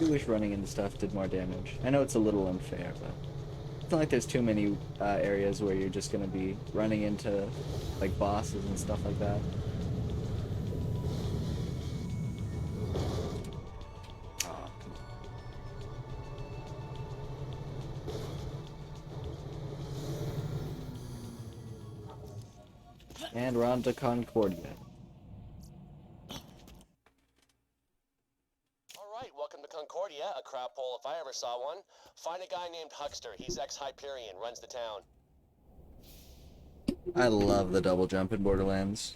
wish running into stuff did more damage. I know it's a little unfair, but it's not like there's too many areas where you're just gonna be running into like bosses and stuff like that. Oh, and we're on to Concordia. Alright, welcome to Concordia, a crap hole if I ever saw one. Find a guy named Huckster. He's ex-Hyperion, runs the town. I love the double jump in Borderlands.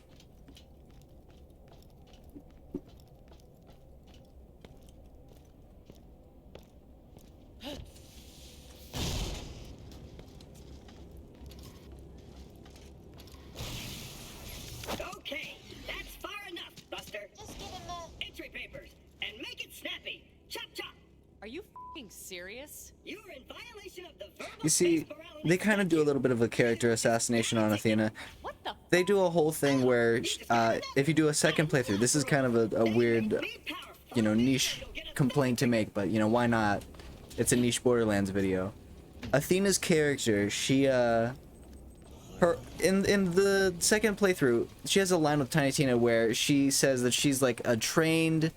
Okay, that's far enough, Buster. Just give him the... Entry papers, and make it snappy. Chop chop. Are you f***ing serious? You're in violation of the verbal You see, space morality they kind of do a little bit of a character assassination on Athena. What the? They do a whole thing where, if you do a second playthrough, this is kind of a weird, you know, niche complaint to make, but, you know, why not? It's a niche Borderlands video. Athena's character, she, in the second playthrough, she has a line with Tiny Tina where she says that she's, like, a trained,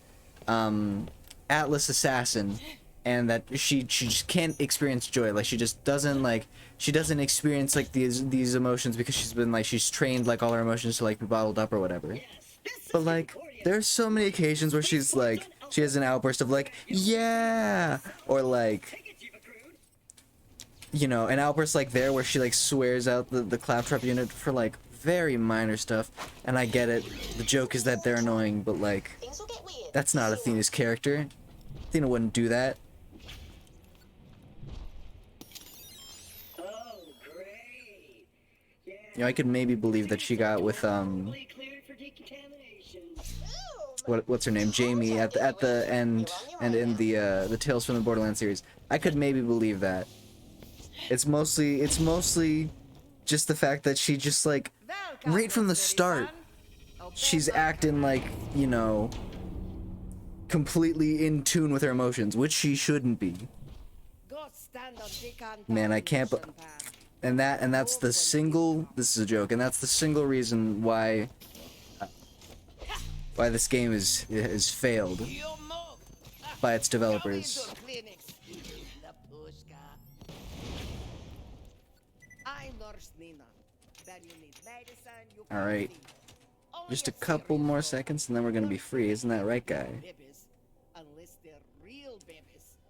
Atlas assassin, and that she just can't experience joy. Like, she just doesn't, like, she doesn't experience, like, these emotions because she's trained, like, all her emotions to, like, be bottled up or whatever. But, like, there's so many occasions where she's, like, she has an outburst of, like, yeah! Or, like, you know, an outburst like there where she, like, swears out the claptrap unit for, like, very minor stuff. And I get it. The joke is that they're annoying, but, like, Things will get weird. that's not Athena's character. Athena wouldn't do that. Oh, great. Yeah. You know, I could maybe believe that she got with, Fully cleared for decontamination. what's her name, Jamie, at the end, and in the Tales from the Borderlands series. I could maybe believe that. It's mostly just the fact that she just, like, right from the start, she's acting like, you know, completely in tune with her emotions, which she shouldn't be. Man, I can't. And that's the single. This is a joke, and that's the single reason why this game is failed by its developers. All right, just a couple more seconds, and then we're gonna be free. Isn't that right, guy?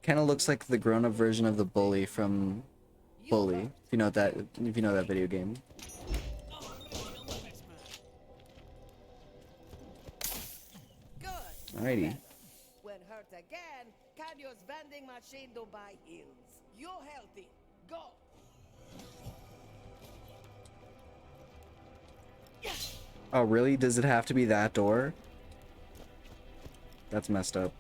Kind of looks like the grown-up version of the bully from Bully. If you know that video game. Alrighty. When hurt again, can use vending machine to buy heals. You healthy. Go. Oh, really? Does it have to be that door? That's messed up.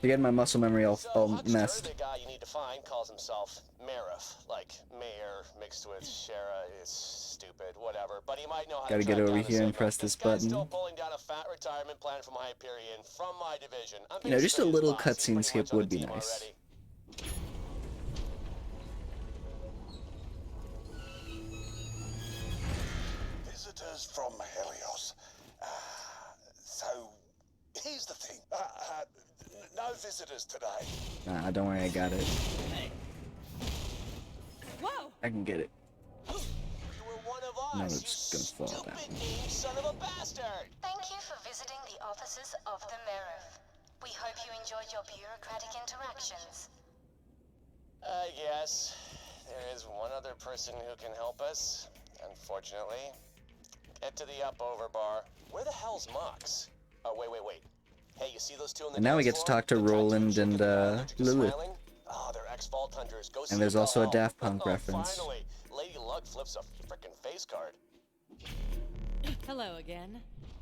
Again, my muscle memory all messed. The guy you need to find calls himself Marif, like mayor mixed with Shara is stupid, whatever. But he might know how Gotta to get track over down the here and signal. press this guy's button. Still pulling down a fat retirement plan from Hyperion from my division. You know, just a little cutscene skip would be nice. Visitors from Helios. So, here's the thing. No visitors today. Nah, don't worry, I got it. Whoa! I can get it. You were one of us. No, it's gonna fall down. Stupid name, son of a bastard. Thank you for visiting the offices of the Merif. We hope you enjoyed your bureaucratic interactions. I guess there is one other person who can help us. Unfortunately, get to the up-over bar. Where the hell's Mox? Oh, wait. Hey, you see those two on the And now we dance get to floor? talk to The tattoo Roland chick and, with the allergic to Lilith. smiling? Oh, they're ex-Vault Hunters. Go see And there's them also a all. Daft Punk Oh, reference. Finally, Lady Luck flips a frickin' face card. Hello again.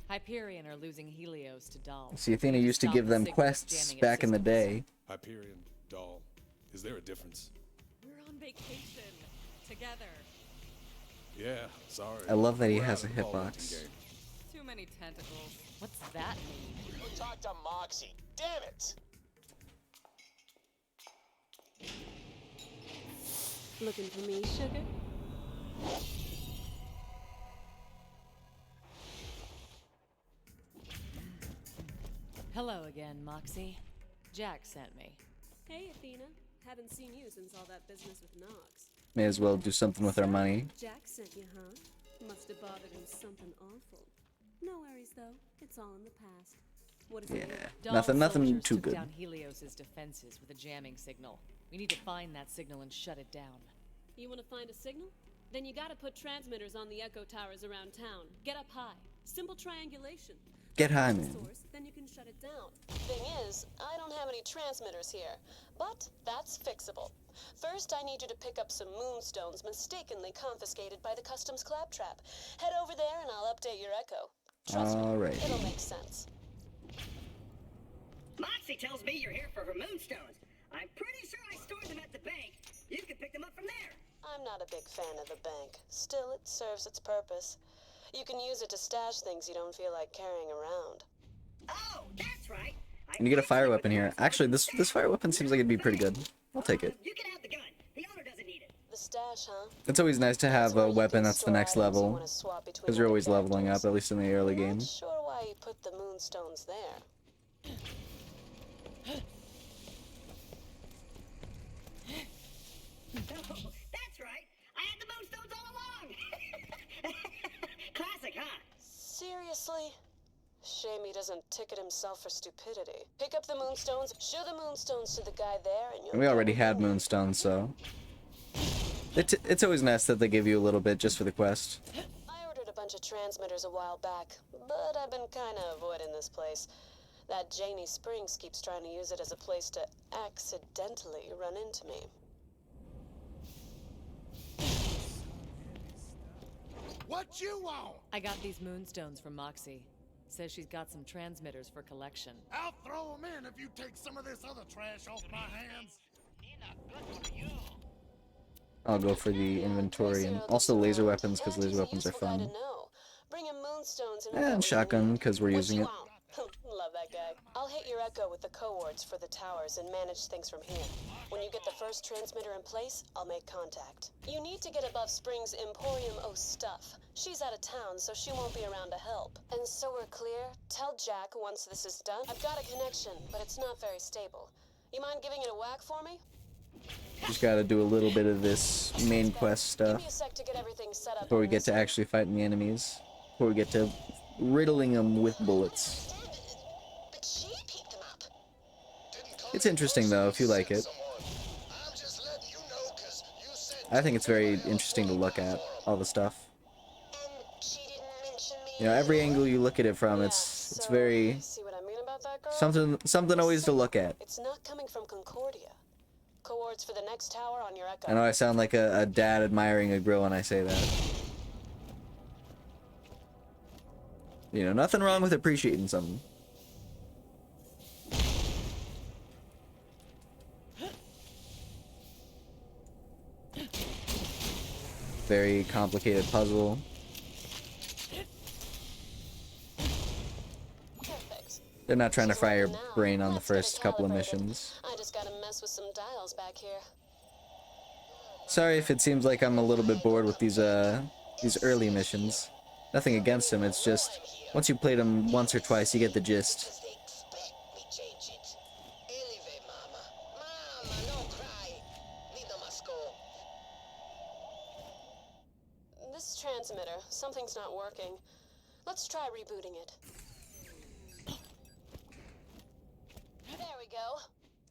Hyperion are losing Helios to Dahl. See, Athena used to Stop give the them signals quests jamming at back in the systems. day. Hyperion, Doll. Is there a difference? We're on vacation together. Yeah, sorry. I love that he We're has out a of the ball hitbox. game. Too many tentacles. What's that mean? Go talk to Moxie. Damn it! Looking for me, sugar? Hello again, Moxie. Jack sent me. Hey, Athena. Haven't seen you since all that business with Nox. May as well do something with our money. Jack sent you, huh? Must have bothered him something awful. No worries, though. It's all in the past. What is Yeah, it? Dahl nothing soldiers too took good. down Helios's defenses with a jamming signal. We need to find that signal and shut it down. You want to find a signal? Then you gotta put transmitters on the echo towers around town. Get up high. Simple triangulation. Get high, Find the man. source, then you can shut it down. Thing is, I don't have any transmitters here, but that's fixable. First, I need you to pick up some moonstones mistakenly confiscated by the customs claptrap. Head over there and I'll update your echo. Trust me, Alright. it'll make sense. Moxie tells me you're here for her moonstones. I'm pretty sure I stored them at the bank. You can pick them up from there. I'm not a big fan of the bank. Still, it serves its purpose. You can use it to stash things you don't feel like carrying around. Oh, that's right. And you get a fire weapon here. Actually, this fire weapon seems like it'd be pretty good. I'll take it. You can have the gun. The owner doesn't need it. The stash, huh? It's always nice to have a weapon that's the next level, because you're always leveling up, at least in the early game. Not sure why you put the moonstones there. Oh, that's right. I had the moonstones all along. Classic, huh? Seriously? Shame he doesn't ticket himself for stupidity. Pick up the moonstones, show the moonstones to the guy there, and you'll... And we already had moonstones, so it's always nice that they give you a little bit just for the quest. I ordered a bunch of transmitters a while back, but I've been kinda avoiding this place. That Janie Springs keeps trying to use it as a place to accidentally run into me. What you want? I got these moonstones from Moxie. Says she's got some transmitters for collection. I'll throw them in if you take some of this other trash off my hands. I'll go for the inventory and also laser weapons, because laser weapons are fun. Bring him moonstones And shotgun, because we're using it. Love that guy. I'll hit your echo with the coords for the towers and manage things from here. When you get the first transmitter in place, I'll make contact. You need to get above Spring's Emporium O stuff. She's out of town, so she won't be around to help. And so we're clear, tell Jack once this is done. I've got a connection, but it's not very stable. You mind giving it a whack for me? Just gotta do a little bit of this main quest Give stuff me a sec to get everything set up. before we on get this to end. actually fighting the enemies. Before we get to riddling them with bullets. But she picked them up. It's interesting though, if you like it. I think it's very interesting to look at, all the stuff. She didn't mention me. You know, every angle you look at it from, it's very See what I mean about that girl? something always to look at. It's not coming from Concordia. Coords for the next tower on your echo. I know I sound like a dad admiring a girl when I say that. You know, nothing wrong with appreciating something. Very complicated puzzle. Perfect. They're not trying to fry your Now, brain on the let's get it first couple of calibrated. missions. I just gotta mess with some dials back here. Sorry if it seems like I'm a little bit bored with these early missions. Nothing against them, it's just once you played them once or twice, you get the gist. They expect me change it. Anyway, mama. Mama, no cry. Nina must go. This transmitter, something's not working. Let's try rebooting it. There we go.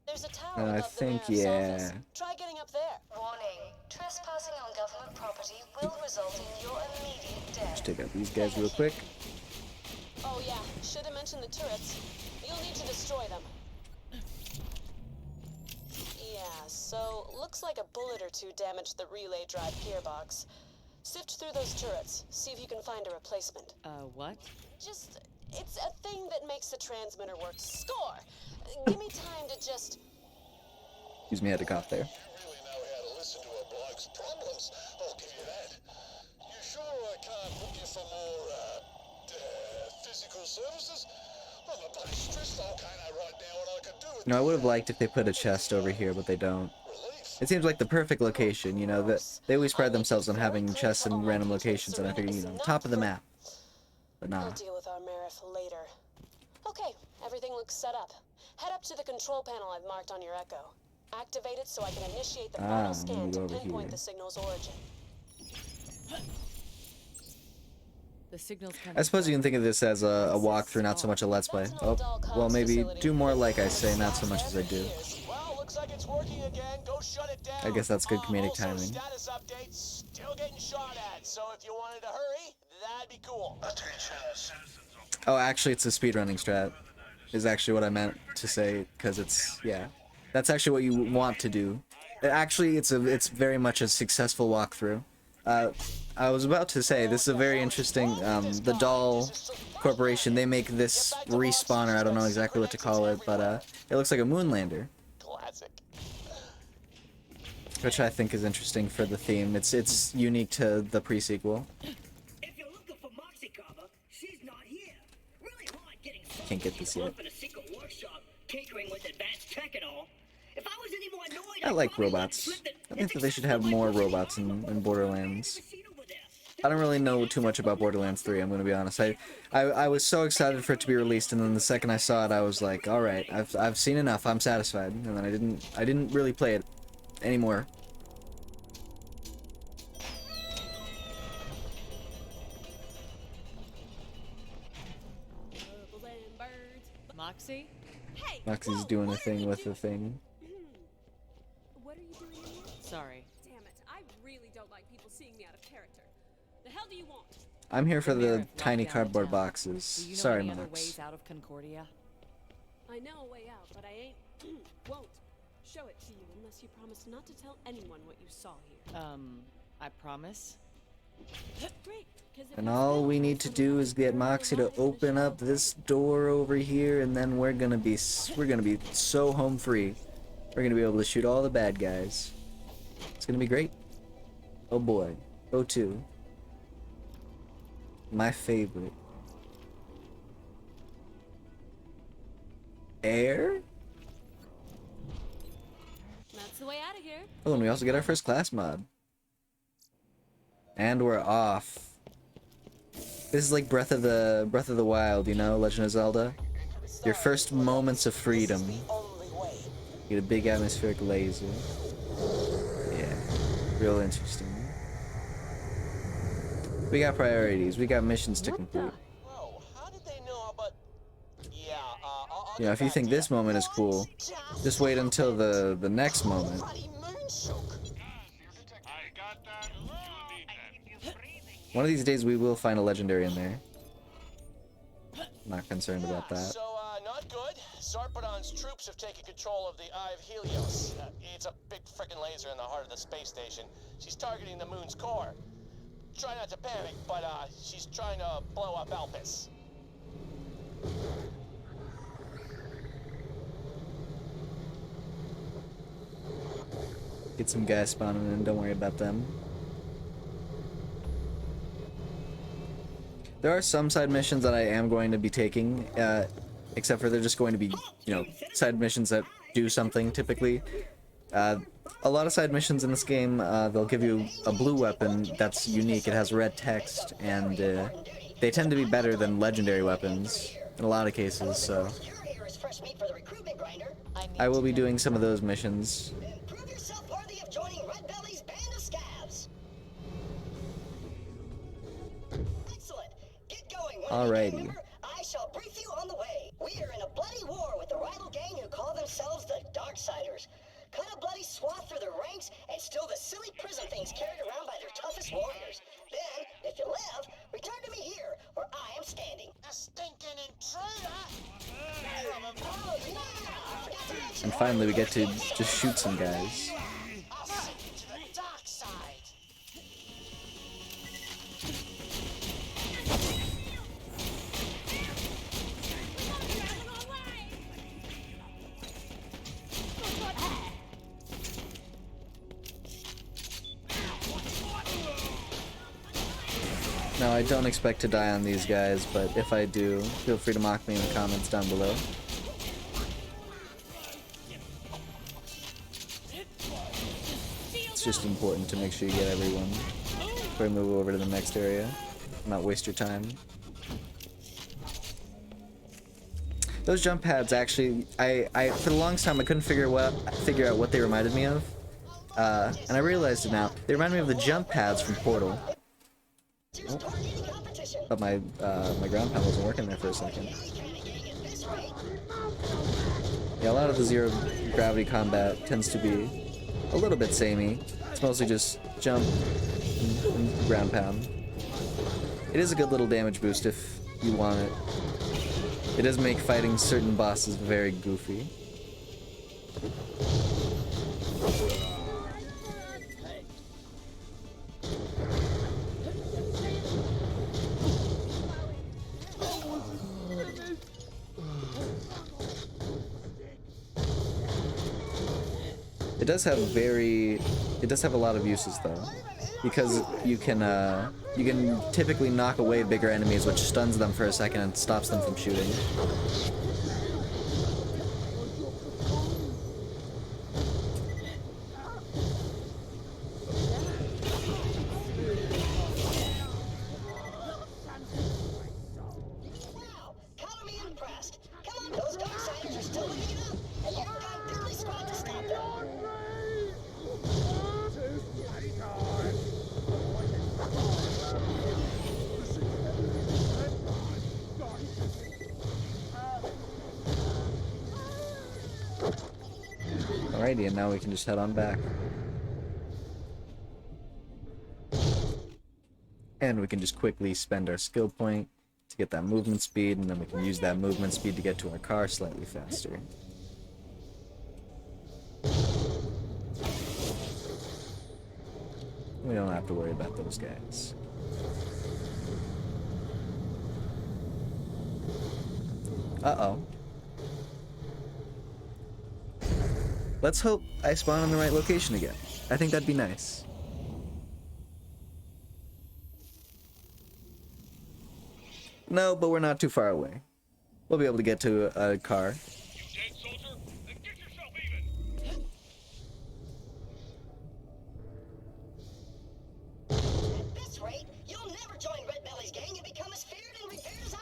There's a tower I above the think, mayor's yeah. office. Try getting up there. Warning. Trespassing on government property will result in your immediate death. Just take out these guys real quick. Oh yeah, should have mentioned the turrets. You'll need to destroy them. Yeah, so looks like a bullet or two damaged the relay drive gearbox. Sift through those turrets, see if you can find a replacement. What? Just, it's a thing that makes the transmitter work. Score! Give me time to just... Excuse me, I had to cough there. You really know how to listen to a bloke's problems, I'll give you that. You sure I can't book you for more, physical services? I'm a bloody stress volcano right now and I could do it. You know, I would have liked if they put a chest over here, but they don't. Relief. It seems like the perfect location, you know, that they always pride themselves on having chests in random locations, and I figured, you know, top of the map. But nah. I'll deal with our Marif later. Okay, everything looks set up. Head up to the control panel I've marked on your Echo. Activate it so I can initiate the final scan to pinpoint the signal's origin. The signal's I suppose you can think of this as a walkthrough, not so much a let's play. Oh, well, maybe do more like I say, not so much as I do. Well, looks like it's working again. Go shut it down. I guess that's good comedic Also, timing. Status update, still getting shot at. So if you wanted to hurry, that'd be cool. Oh, actually, it's a speedrunning strat. Is actually what I meant to say, because it's, yeah. That's actually what you want to do. Actually, it's very much a successful walkthrough. I was about to say, this is a very interesting, the Doll Corporation, they make this respawner, I don't know exactly what to call it, but it looks like a moonlander. Classic. Which I think is interesting for the theme. It's unique to the pre-sequel. If you're looking for Moxie Cover, she's not here. Really hard getting Can't get this yet. in a secret workshop, tinkering with advanced tech and all. If I was any more annoyed, I like robots. I think that they should have more robots in Borderlands. I don't really know too much about Borderlands 3, I'm gonna be honest. I was so excited for it to be released, and then the second I saw it, I was like, alright, I've seen enough, I'm satisfied. And then I didn't really play it anymore. Moxie? Hey, Moxie's doing a thing with the thing. What are you doing in here? Sorry. Damn it, I really don't like people seeing me out of character. The hell do you want? I'm here for the Marif locked tiny down cardboard town. boxes. Do you know Sorry, any other Mox. ways out of Concordia? I know a way out, but I ain't won't show it to you unless you promise not to tell anyone what you saw here. I promise. Great, 'cause if And you all fail, we need to do is get Moxie to open up this door over here, and then we're gonna be so home free. We're gonna be able to shoot all the bad guys. It's gonna be great. Oh boy. O2. My favorite. Air? That's the way out of here. Oh, and we also get our first class mod. And we're off. This is like Breath of the Wild, you know, Legend of Zelda. Your first moments of freedom. You get a big atmospheric laser. Yeah, real interesting. We got priorities. We got missions to complete. Whoa, how did they know about... Yeah, I'll You know, if you think this moment is cool, just wait until the next moment. One of these days we will find a legendary in there. Not concerned about that. So, not good. Sarpedon's troops have taken control of the Eye of Helios. It's a big frickin' laser in the heart of the space station. She's targeting the moon's core. Try not to panic, but, she's trying to blow up Alpus. Get some guys spawning in, don't worry about them. There are some side missions that I am going to be taking, except for they're just going to be, you know, side missions that do something, typically. A lot of side missions in this game, they'll give you a blue weapon that's unique. It has red text, and they tend to be better than legendary weapons in a lot of cases, so I will be doing some of those missions. Prove yourself worthy of joining Red Belly's band of scavs. Excellent. Get going. Alrighty. I shall brief you on the way. We are in a bloody war with a rival gang who call themselves the Darksiders. Cut a bloody swath through their ranks and steal the silly prison things carried around by their toughest warriors. Then, if you live, return to me here, where I am standing. A stinking intruder! Oh, yeah! And finally we get to just shoot some guys. I'll send you to the dark side! Now I don't expect to die on these guys, but if I do, feel free to mock me in the comments down below. just important to make sure you get everyone before you move over to the next area. Not waste your time. Those jump pads actually, I for the longest time I couldn't figure out what they reminded me of, and I realized it now. They remind me of the jump pads from Portal. Oh. But my ground pound wasn't working there for a second. Yeah, a lot of the zero gravity combat tends to be a little bit samey. It's mostly just jump and ground pound. It is a good little damage boost if you want it. It does make fighting certain bosses very goofy. It does have a lot of uses though, because you can typically knock away bigger enemies, which stuns them for a second and stops them from shooting. Wow, color me impressed. Come on, those Darksiders are still living it up, and you've got a deadly squad to stop them. Alrighty, and now we can just head on back. And we can just quickly spend our skill point to get that movement speed, and then we can use that movement speed to get to our car slightly faster. We don't have to worry about those guys. Uh-oh. Let's hope I spawn in the right location again. I think that'd be nice. No, but we're not too far away. We'll be able to get to a car. You dead, soldier? Then get yourself even! At this rate, you'll never join Red Belly's gang and become as feared and revered as I.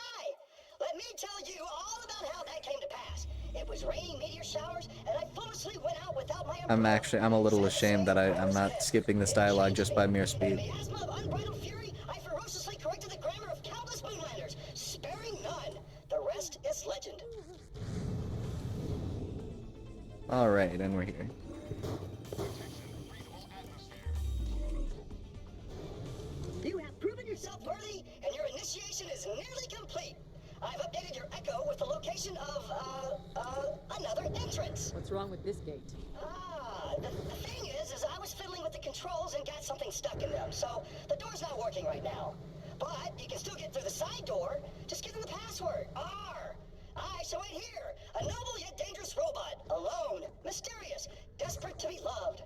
Let me tell you all about how that came to pass. It was raining meteor showers, and I foolishly went out without my umbrella. I'm a little ashamed that I'm not skipping this dialogue just by mere In speed. the miasma of unbridled fury, I ferociously corrected the grammar of countless moonlanders, sparing none. The rest is legend. Alright, and we're here. You have proven yourself worthy, and your initiation is nearly complete. I've updated your echo with the location of, another entrance. What's wrong with this gate? The thing is I was fiddling with the controls and got something stuck in them, so the door's not working right now. But you can still get through the side door. Just give them the password, R. I shall wait here, a noble yet dangerous robot, alone, mysterious, desperate to be loved.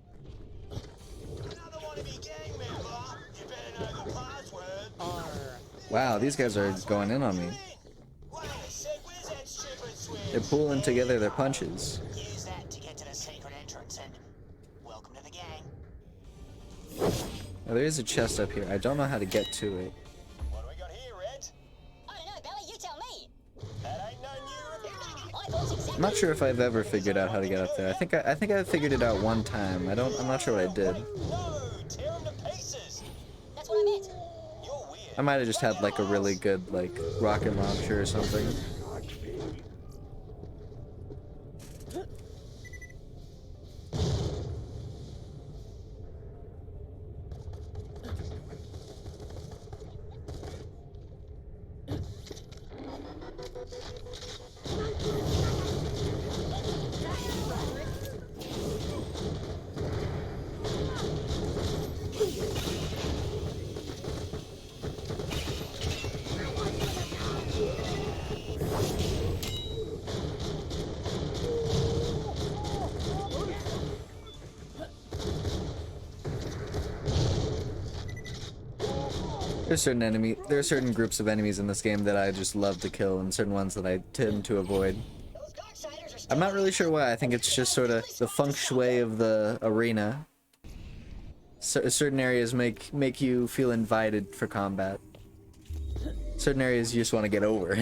Another wannabe gang member. You better know the password. Wow, these guys are going in on me. Wait a sec, where's that stupid switch? They're pulling together their punches. Use that to get to the secret entrance and welcome to the gang. Now, there is a chest up here. I don't know how to get to it. What do we got here, Red? I don't know, Belly, you tell me. That ain't no new repair. I thought exactly. I'm not sure if I've ever figured out how to get up there. I think I figured it out one time. I'm not sure what I did. No, tear him to pieces. That's what I meant. You're weird. I might have just had like a really good like rocket launcher or something. There are certain groups of enemies in this game that I just love to kill, and certain ones that I tend to avoid. Those Darksiders are still I'm not really sure why. I think it's just sort of the feng shui of the arena. certain areas make you feel invited for combat. Certain areas you just want to get over.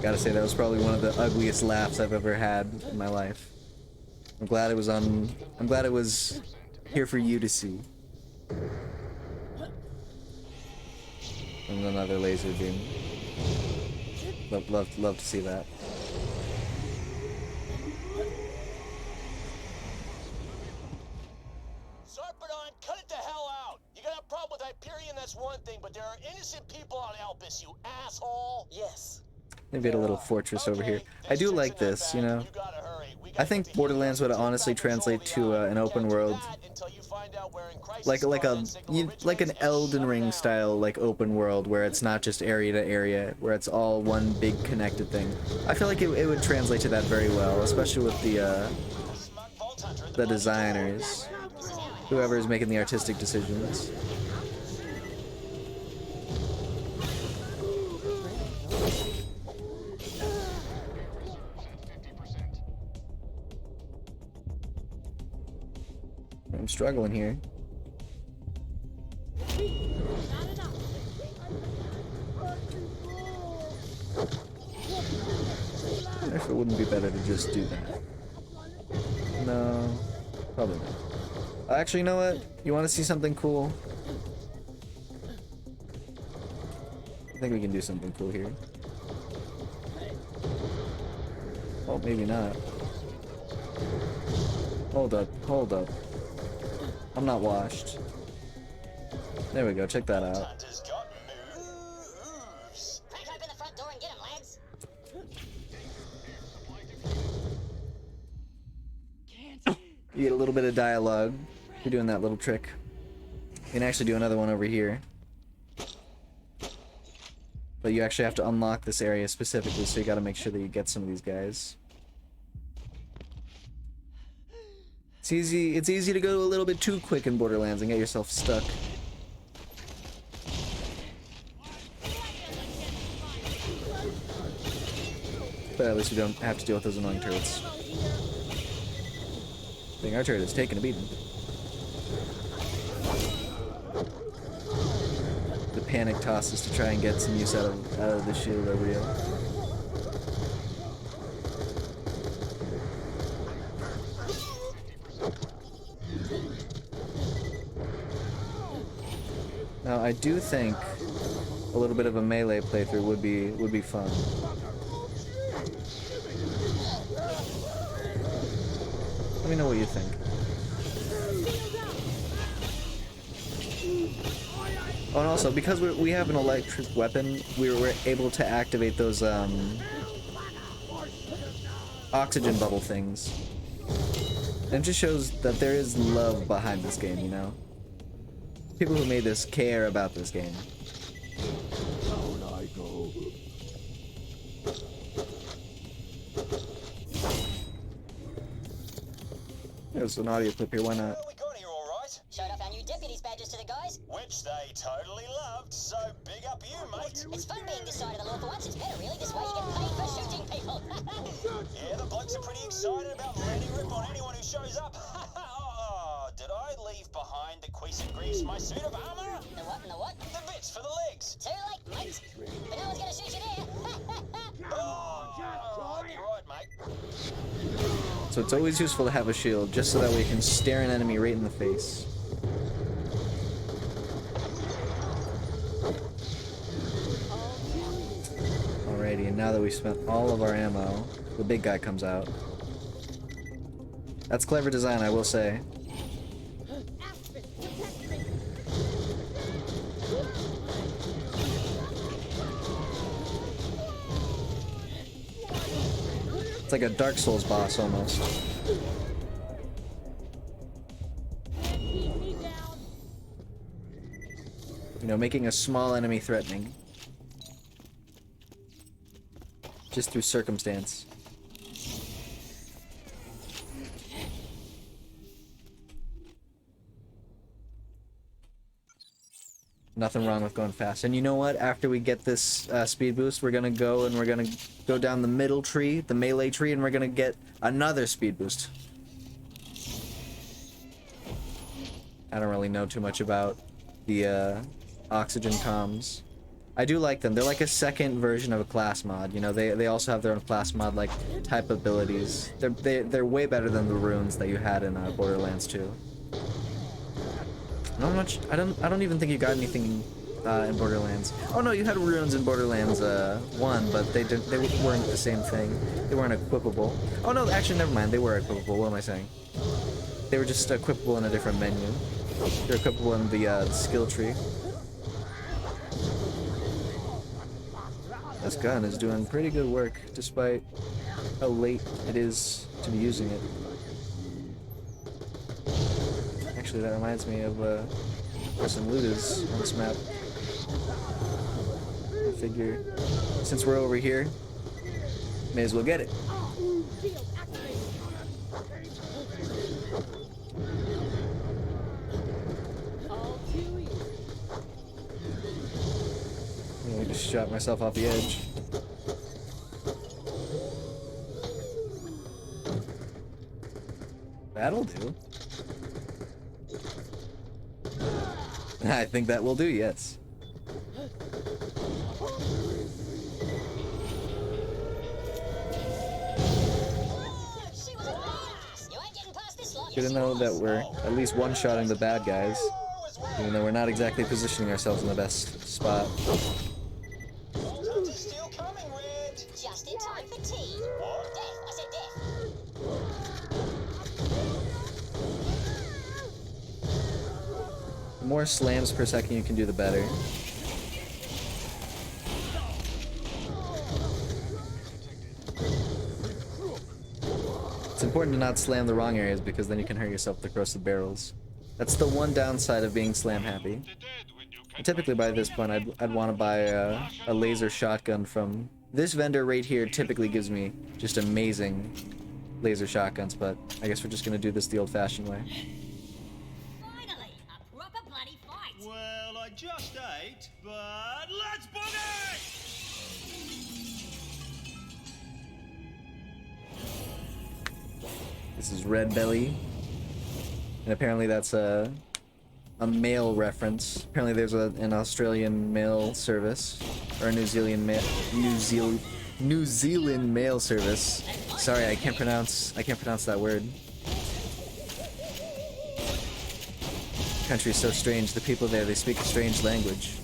Gotta say, that was probably one of the ugliest laughs I've ever had in my life. I'm glad it was here for you to see. And another laser beam. Love to see that. Sarpedon, cut it the hell out! You got a problem with Hyperion, that's one thing, but there are innocent people on Elpis, you asshole! Yes. Maybe a little fortress over here. I do like this, you know. I think Borderlands would honestly translate to an open world, like an Elden Ring style like open world where it's not just area to area, where it's all one big connected thing. I feel like it would translate to that very well, especially with the designers, whoever is making the artistic decisions. I'm struggling here. I wonder if it wouldn't be better to just do that. No, probably not. Actually, you know what? You want to see something cool? I think we can do something cool here. Oh, maybe not. Hold up, hold up. I'm not washed. There we go, check that out. Crack open the front door and get him, lads. You get a little bit of dialogue. You're doing that little trick. You can actually do another one over here. But you actually have to unlock this area specifically, so you gotta make sure that you get some of these guys. It's easy to go a little bit too quick in Borderlands and get yourself stuck. But at least we don't have to deal with those annoying turrets. I think our turret is taking a beating. The panic tosses to try and get some use out of the shield are real. Now, I do think a little bit of a melee playthrough would be fun. Let me know what you think. Oh, and also, because we have an electric weapon, we were able to activate those oxygen bubble things. And it just shows that there is love behind this game, you know? People who made this care about this game. Down I go. There's an audio clip here, why not? Well, we got here all right. Showed off our new deputies badges to the guys. Which they totally loved, so big up you, mate. It's fun being this side of the law for once. It's better, really. This way you get paid for shooting people. Yeah, the blokes are pretty excited about letting rip on anyone who shows up. Oh, did I leave behind the cuissant grease, my suit of armor? The what and the what? The bits for the legs. Too late, mate. But no one's gonna shoot you there. Oh, you're right, mate. So it's always useful to have a shield, just so that way you can stare an enemy right in the face. Alrighty, and now that we've spent all of our ammo, the big guy comes out. That's clever design, I will say. It's like a Dark Souls boss almost. You know, making a small enemy threatening. Just through circumstance. Nothing wrong with going fast. And you know what? After we get this speed boost, we're gonna go and we're gonna go down the middle tree, the melee tree, and we're gonna get another speed boost. I don't really know too much about the oxygen comms. I do like them. They're like a second version of a class mod. You know, they also have their own class mod like type abilities. They're way better than the runes that you had in Borderlands 2. Not much. I don't even think you got anything in Borderlands. Oh no, you had runes in Borderlands 1, but they weren't the same thing. They weren't equipable. Oh no, actually never mind. They were equipable. What am I saying? They were just equipable in a different menu. They're equipable in the skill tree. This gun is doing pretty good work, despite how late it is to be using it. Actually, that reminds me of where some loot is on this map. I figure, since we're over here, may as well get it. I just shot myself off the edge. That'll do. I think that will do, yes. Good to know that we're at least one-shotting the bad guys, even though we're not exactly positioning ourselves in the best spot. Just in time for tea. Death, I said death. The more slams per second you can do, the better. It's important to not slam the wrong areas because then you can hurt yourself with the corrosive barrels. That's the one downside of being slam happy. And typically by this point I'd want to buy a laser shotgun from... This vendor right here typically gives me just amazing laser shotguns, but I guess we're just gonna do this the old-fashioned way. Finally, a proper bloody fight. Well, I just ate, but let's boogie! This is Red Belly, and apparently that's a mail reference. Apparently there's an Australian mail service, or a New Zealand mail service. Sorry, I can't pronounce that word. The country is so strange. The people there, they speak a strange language.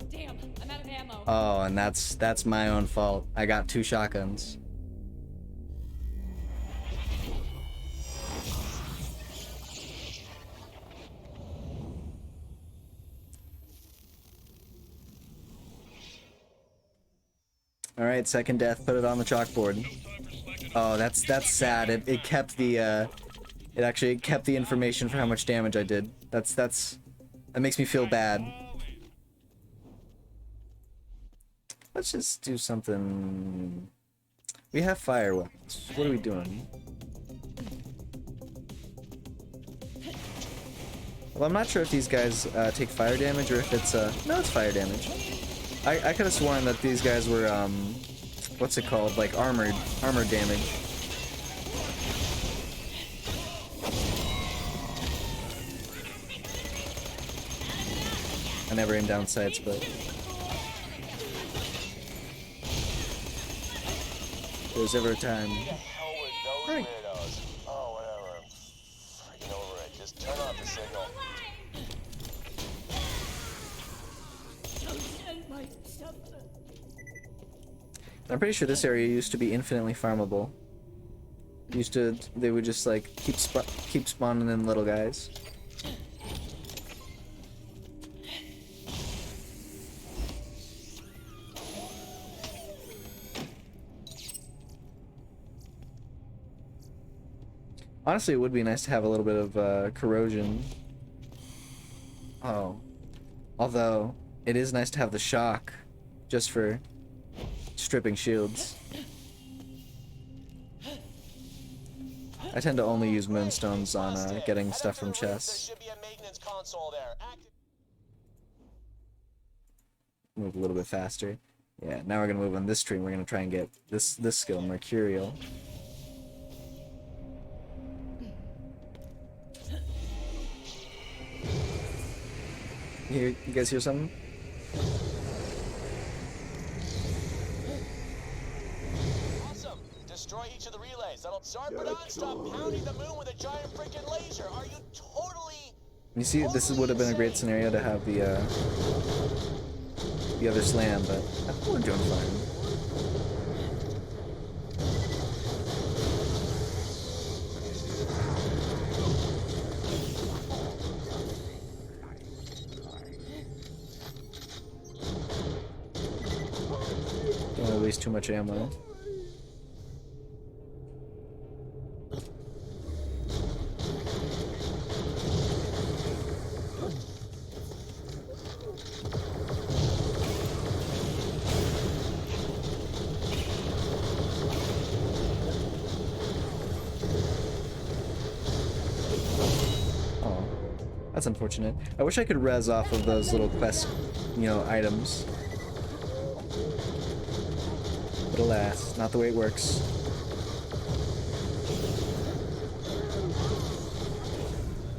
Damn, I'm out of ammo. Oh, and that's my own fault. I got 2 shotguns. All right, second death. Put it on the chalkboard. Oh, that's sad. It kept the it actually kept the information for how much damage I did. That makes me feel bad. Let's just do something. We have fire weapons. What are we doing? Well, I'm not sure if these guys take fire damage or if it's no, it's fire damage. I could have sworn that these guys were what's it called? Like armored damage. I never aim down sights, but there's ever a time. Who the hell were those weirdos? Oh, whatever. Freaking over it. Just turn off the signal. I'm pretty sure this area used to be infinitely farmable. They would just like keep spawning in little guys. Honestly, it would be nice to have a little bit of corrosion. Oh. Although, it is nice to have the shock, just for stripping shields. I tend to only use moonstones on getting stuff from chests. There should be a maintenance console there. Move a little bit faster. Yeah, now we're gonna move on this stream. We're gonna try and get this skill, Mercurial. You guys hear something? Awesome. Destroy each of the relays. That'll Sarpedon stop pounding the moon with a giant freaking laser. Are you totally? You see, this would have been a great scenario to have the other slam, but I think we're doing fine. Don't want to waste too much ammo. That's unfortunate. I wish I could res off of those little quest, you know, items. But alas, not the way it works.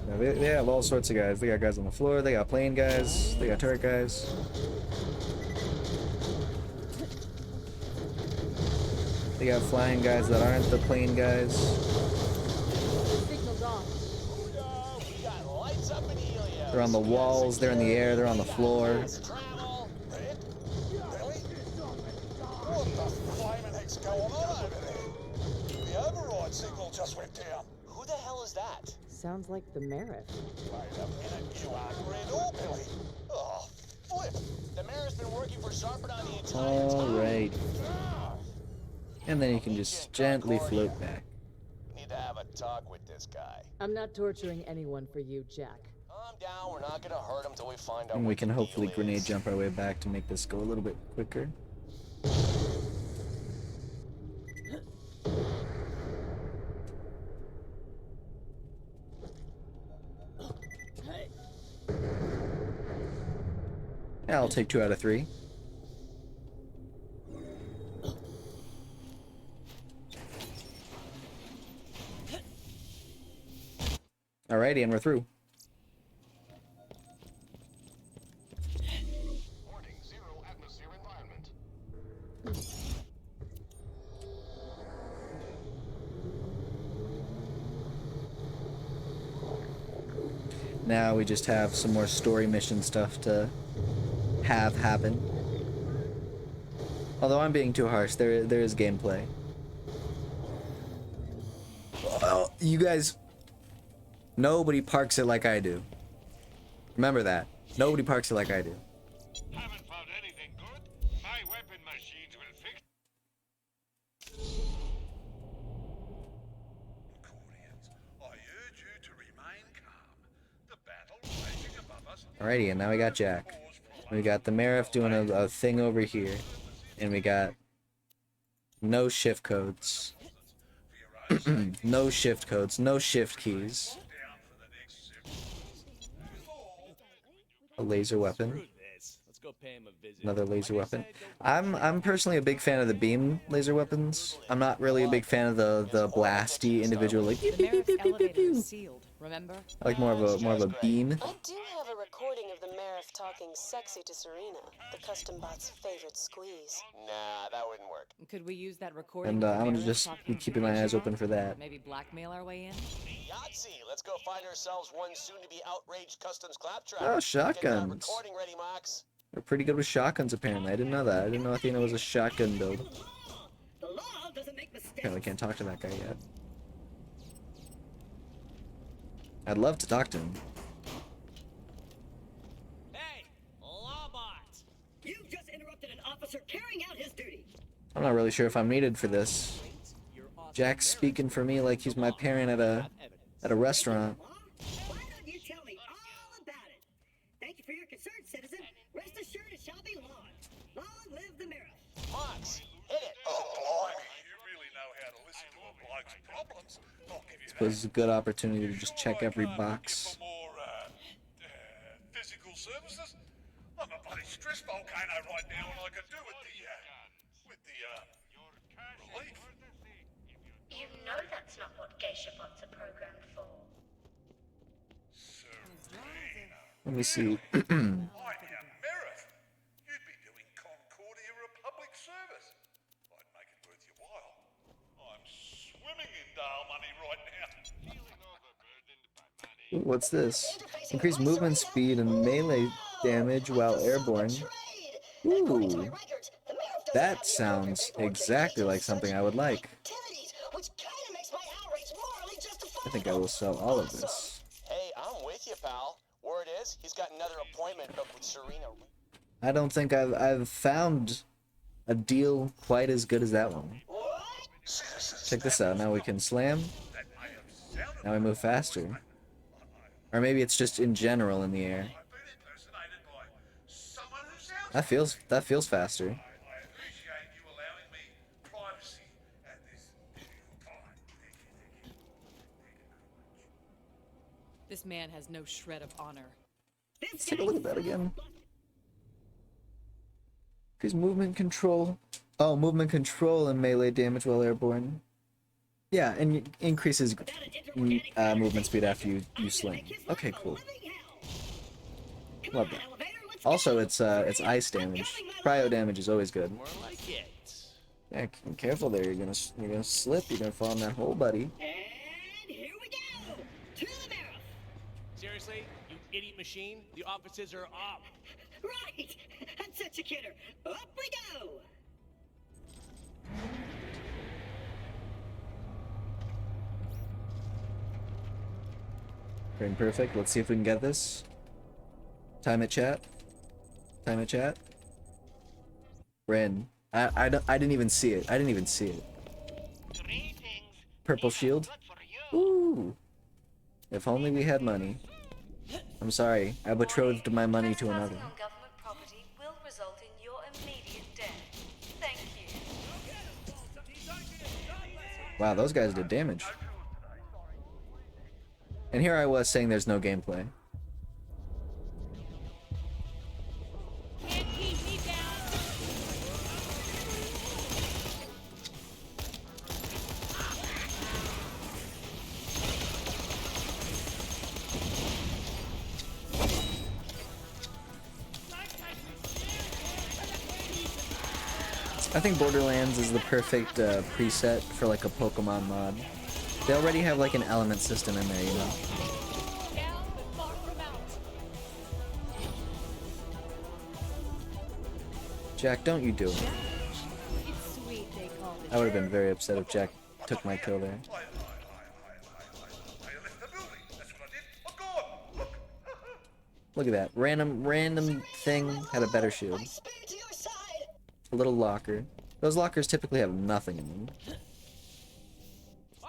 Now they have all sorts of guys. They got guys on the floor, they got plane guys, they got turret guys. They got flying guys that aren't the plane guys. They're on the walls, they're in the air, they're on the floor. Really? What the flaming heck's going on over there? The override signal just went down. Who the hell is that? Sounds like the Marif. Wait a minute, you aren't Red or Billy. Oh, flip. The mayor's been working for Sarpedon the entire time. Alright. And then you can just gently float back. Need to have a talk with this guy. I'm not torturing anyone for you, Jack. Calm down, we're not gonna hurt him till we find out And what we can the hopefully deal grenade is. jump our way back to make this go a little bit quicker. Yeah, I'll take 2 out of 3. Alrighty, and we're through. Warning, 0 atmosphere environment. Now we just have some more story mission stuff to have happen. Although I'm being too harsh, there is gameplay. Well, you guys, nobody parks it like I do. Remember that. Nobody parks it like I do. Haven't found anything good. My weapon machines will fix. Accordions, I urge you to remain calm. The battle raging above us. Alrighty, and now we got Jack. We got the Marif doing a thing over here. And we got no shift codes. No shift codes, no shift keys. A laser weapon. Another laser weapon. I'm personally a big fan of the beam laser weapons. I'm not really a big fan of the blasty individual like pew, The pew, pew, Marif pew, pew, pew, elevator pew. is sealed, remember? I like more of a beam. I do have a recording of the Marif talking sexy to Serena, the custom bot's favorite squeeze. Nah, that wouldn't work. Could we use that recording? And of I'm gonna Marif just talking be keeping my eyes open for that. Maybe blackmail our way in? Yahtzee, let's go find ourselves one soon-to-be outraged customs claptrap. Oh, Get that shotguns. recording ready, Mox. They're pretty good with shotguns apparently. I didn't know that. I didn't know Athena was a shotgun build. The law doesn't make mistakes. Apparently can't talk to that guy yet. I'd love to talk to him. Hey, Lawbot! You've just interrupted an officer carrying out his duty. I'm not really sure if I'm needed for this. You're Jack's speaking for me like he's my parent at a restaurant. Why don't you tell me all about it? Thank you for your concern, citizen. Rest assured it shall be long. Long live the Mirror. Mox, hit it. Oh, blimey, you really know how to listen to a bloke's problems. I'll give you Suppose it's a good opportunity to just Sure check I every can't book you box. for more, physical services? I'm a bloody stress volcano right now, and I could do with the relief. You know that's not what geisha bots are programmed for. Serena. Let me see. I am Merith. You'd be doing Concordia Republic service. I'd make it worth your while. I'm swimming in Dale money right now. What's this? Increase movement speed and melee damage while airborne. Ooh. That sounds exactly like something I would like. I think I will sell all of this. Hey, I'm with you, pal. Word is, he's got another appointment booked with Serena. I don't think I've found a deal quite as good as that one. Check this out. Now we can slam. Now we move faster. Or maybe it's just in general in the air. That feels faster. I appreciate you allowing me privacy at this time. This man has no shred of honor. Let's take a look at that again. Increase movement control. Oh, movement control and melee damage while airborne. Yeah, and increases movement speed after you sling. Okay, cool. Love that. Also, it's ice damage. Cryo damage is always good. More like it. Yeah, careful there. You're gonna slip. You're gonna fall in that hole, buddy. And here we go. To the Mirror. Seriously, you idiot machine? The offices are up. Right. I'm such a kidder. Up we go. Frame perfect. Let's see if we can get this. Time it, chat. Time it, chat. We're in. I didn't even see it. I didn't even see it. Purple shield. Ooh. If only we had money. I'm sorry. I betrothed my money to another. Trespassing on government property will result in your immediate death. Thank you. Wow, those guys did damage. And here I was saying there's no gameplay. Can't keep me down. I think Borderlands is the perfect preset for like a Pokemon mod. They already have like an element system in there, you know. Down but far from out. Jack, don't you do it. It's sweet they call it. I would have been very upset if Jack took my kill there. I left the building. That's what I did. I'm gone. Look. Look at that. Random thing had a better shield. Speed to your side. A little locker. Those lockers typically have nothing in them.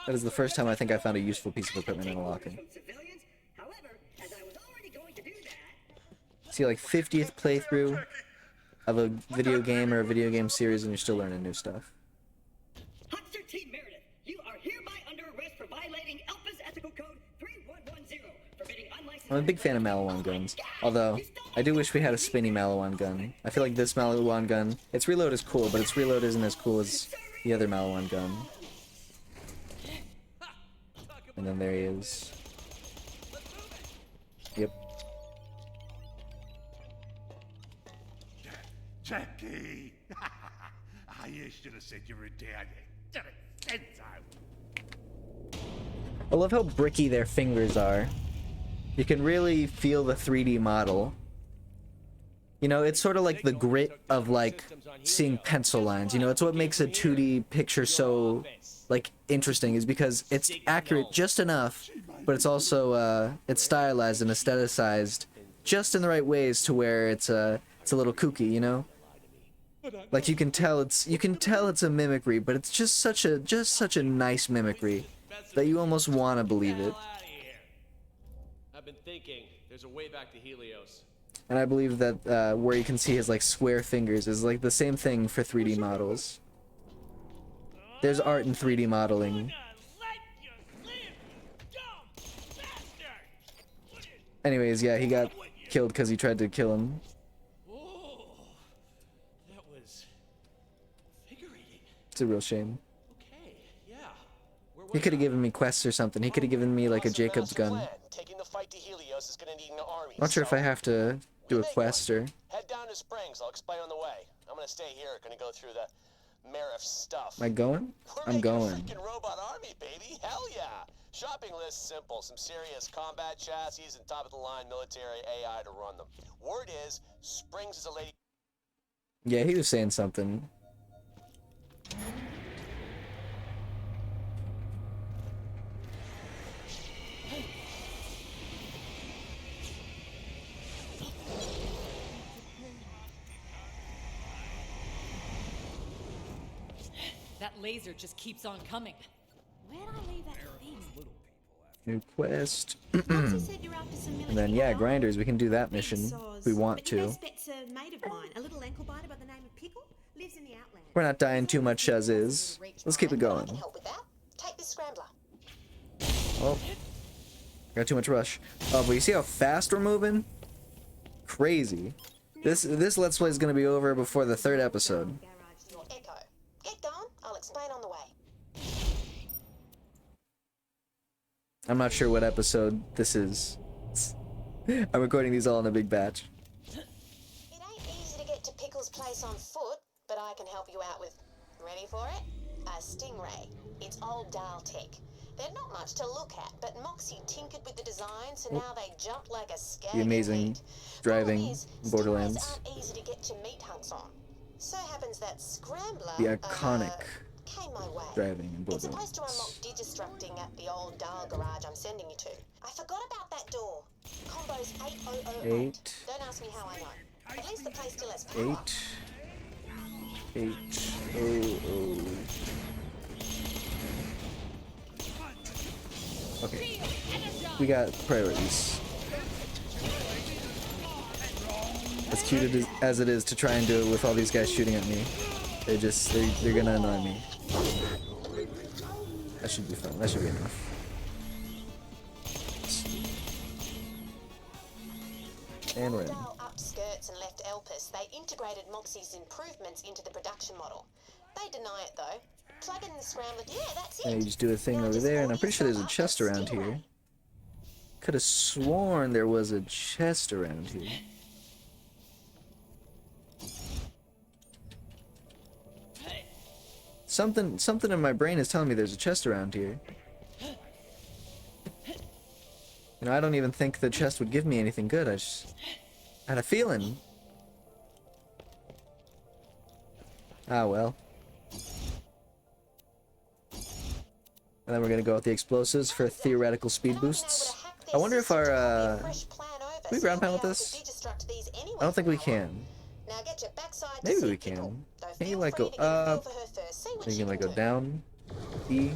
That is the first time I think I found a useful piece of equipment in a locker. Civilians. However, as I was already going to do that. See, like 50th playthrough of a video game or a video game series and you're still learning new stuff. Huckster T. Meredith, you are hereby under arrest for violating ELPA's ethical code 3110, forbidding unlicensed... I'm a big fan of Malawan guns, although I do wish we had a spinny Malawan gun. I feel like this Malawan gun, its reload is cool, but its reload isn't as cool as the other Malawan gun. And then there he is. Yep. Jackie! You should have said you were dead. Should have said so. I love how bricky their fingers are. You can really feel the 3D model. You know, it's sort of like the grit of like seeing pencil lines. You know, it's what makes a 2D picture so like interesting, is because it's accurate just enough, but it's also it's stylized and aestheticized just in the right ways to where it's a little kooky, you know. Like you can tell it's a mimicry, but it's just such a nice mimicry that you almost want to believe it. I've been thinking there's a way back to Helios. And I believe that where you can see his like square fingers is like the same thing for 3D models. There's art in 3D modeling. Anyways, yeah, he got killed because he tried to kill him. Oh, that was invigorating. It's a real shame. Okay, yeah. He could have given me quests or something. He could have given me like a Jacob's gun. Taking the fight to Helios is gonna need an army. Not sure if I have to do a quest or... Head down to Springs. I'll explain on the way. I'm gonna stay here. Gonna go through the Marif stuff. Am I going? I'm going. We're making a freaking robot army, baby. Hell yeah. Shopping list simple. Some serious combat chassis and top-of-the-line military AI to run them. Word is, Springs is a lady... Yeah, he was saying something. That laser just keeps on coming. Where'd I leave that thing? New quest. Moxie said you're after some And then, yeah, grinders. We can do that mission if we want but your to. best bet's a mate of mine, a little ankle biter by the name of Pickle, lives in the outlands. We're not dying too much as is. Let's keep it going. Help with that. Take this scrambler. Oh. Got too much rush. Oh, but you see how fast we're moving? Crazy. This Let's Play is going to be over before the 3rd episode. Echo. Get going. I'll explain on the way. I'm not sure what episode this is. I'm recording these all in a big batch. It ain't easy to get to Pickle's place on foot, but I can help you out with... Ready for it? A Stingray. It's old dial tech. They're not much to look at, but Moxie tinkered with the design, so now they jump like a skag. The amazing driving Borderlands. Stingrays aren't easy to get to meat hunks on. So happens that Scrambler... The iconic came my way. driving in It's supposed to unlock Borderlands. digistructing at the old dial garage I'm sending you to. I forgot about that door. Combo's 8008. Don't ask me how I know. At least the place still has power. 800. Okay. We got priorities. As cute as it is to try and do it with all these guys shooting at me, they're gonna annoy me. That should be fun. That should be enough. And we're in. Up skirts and left Elpis, they integrated Moxie's improvements into the production model. They deny it though. Plug in the scrambler. Yeah, that's it. And you just do a thing over there, and I'm pretty sure there's a chest around here. Could have sworn there was a chest around here. Something in my brain is telling me there's a chest around here. You know, I don't even think the chest would give me anything good. I just had a feeling. Ah, well. And then we're gonna go with the explosives for theoretical speed boosts. I wonder if our, can we ground pound with this? I don't think we can. Maybe we can. Can you, like, go up? Then you can, like, go down? E?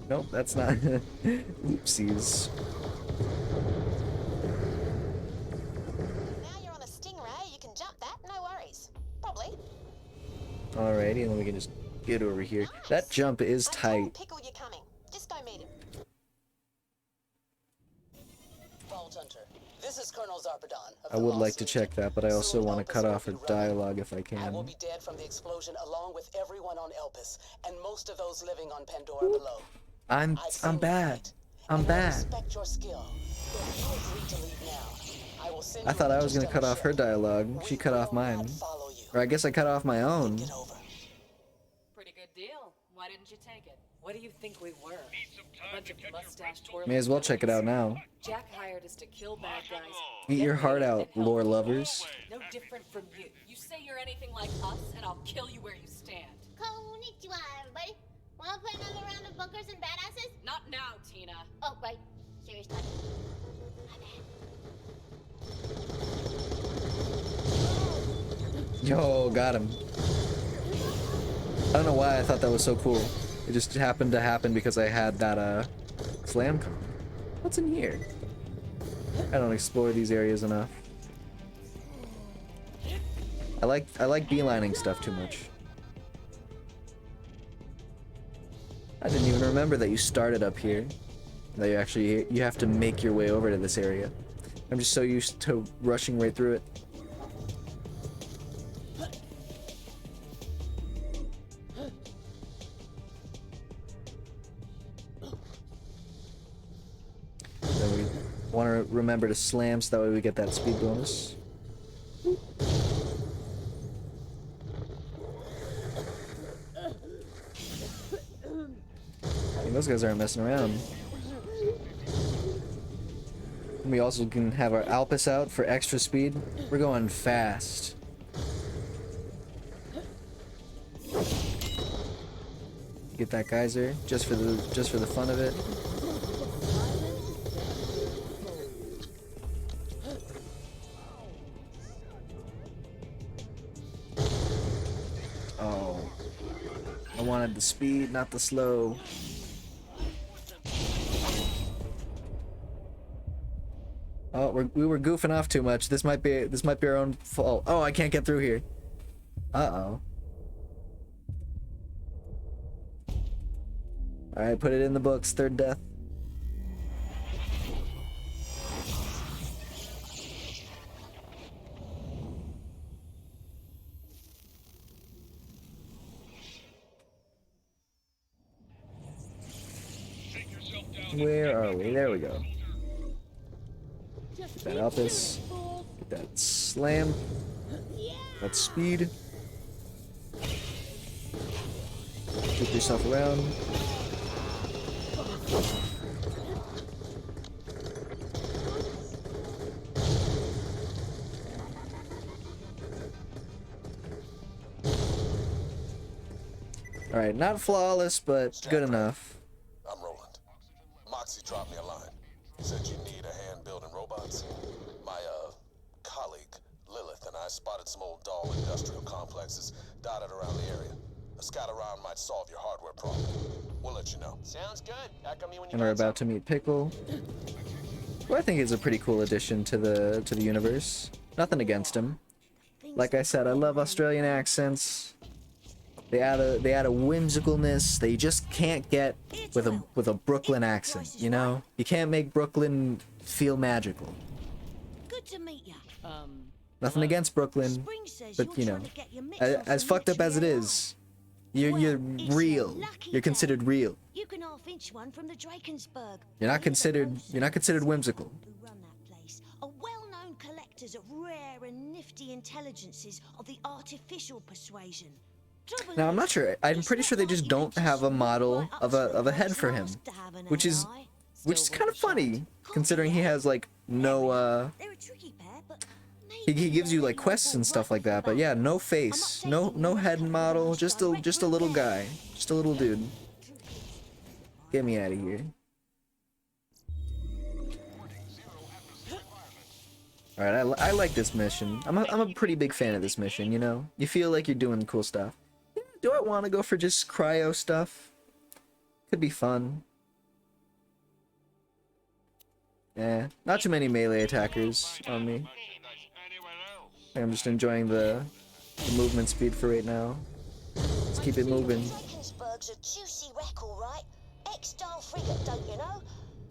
Nope, that's not. Oopsies. Now you're on a Stingray, you can jump that, no worries. Probably. Alrighty, and then we can just get over here. Nice. That jump is tight. Pickle, you're coming. Just go meet him. Vault Hunter, this is Colonel Zarpedon. I would like to check that, but I also want to cut off her dialogue if I I can. will be dead from the explosion along with everyone on Elpis and most of those living on Pandora below. I'm bad. I'm bad. Respect your skill. If you agree to leave now, I will send I you thought an I was gonna cut off her interstellar dialogue. She cut off mine. follow you. Or I guess I cut off my own. Pretty good deal. Why didn't you take it? What do you think we were? A bunch of mustache twirling. May as well check it out now. Jack hired us to kill bad guys. Eat your heart out, lore lovers. No different from you. You say you're anything like us, and I'll kill you where you stand. Konnichiwa, everybody. Wanna play another round of bunkers and badasses? Not now, Tina. Oh, right. Serious time. My bad. Yo, got him. I don't know why I thought that was so cool. It just happened to happen because I had that slam con. What's in here? I don't explore these areas enough. I like beelining stuff too much. I didn't even remember that you started up here. That you have to make your way over to this area. I'm just so used to rushing right through it. Then we want to remember to slam so that way we get that speed bonus. I mean, those guys aren't messing around. We also can have our Alpus out for extra speed. We're going fast. Get that geyser just for the fun of it. Oh, I wanted the speed, not the slow. Oh, we were goofing off too much. This might be our own fault. Oh, I can't get through here. Uh-oh. Alright, put it in the books. Third death. Where are we? There we go. Get that Alpus. Get that slam. That speed. Keep yourself around. Alright, not flawless, but good enough. I'm Roland. Moxie dropped me a line. Said you need a hand building robots. My, colleague, Lilith, and I spotted some old doll industrial complexes dotted around the area. A scout around might solve your hardware problem. We'll let you know. Sounds good. Echo me when you And we're about to meet Pickle, who I think is a pretty cool addition to the universe. Nothing against him. Like I said, I love Australian accents. They add a whimsicalness that you just can't get with a Brooklyn accent, you know? You can't make Brooklyn feel magical. Good to meet you. Nothing against Brooklyn, but you know, as fucked up as it is, you're real. You're considered real. You can half-inch one from the Drakensberg. You're not considered whimsical. Who run that place are well-known collectors of rare and nifty intelligences of the artificial persuasion. Now I'm not sure. I'm pretty sure they just don't have a model of a head for him, which is kind of funny considering he has like no he gives you like quests and stuff like that, but yeah, no face, no head model, just a little guy, just a little dude. Get me out of here. All right, I like this mission. I'm a pretty big fan of this mission. You know, you feel like you're doing cool stuff. Do I want to go for just cryo stuff? Could be fun. Yeah, not too many melee attackers on me. I'm just enjoying the movement speed for right now. Let's keep it moving. Drakensberg's a juicy wreck, all right. X-style frigate, don't you know?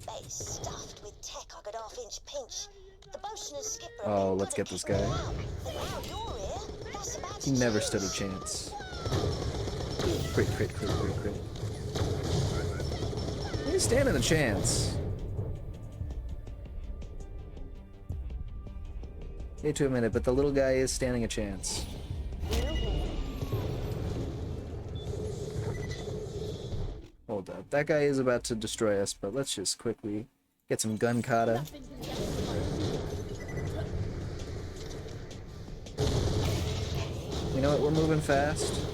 Bet it's stuffed with tech I could half-inch pinch. The bosun and skipper. Oh, let's get this guy. He never stood a chance. Crit. He's standing a chance. Wait to a minute, but the little guy is standing a chance. Hold up. That guy is about to destroy us, but let's just quickly get some gun kata. You know what? We're moving fast.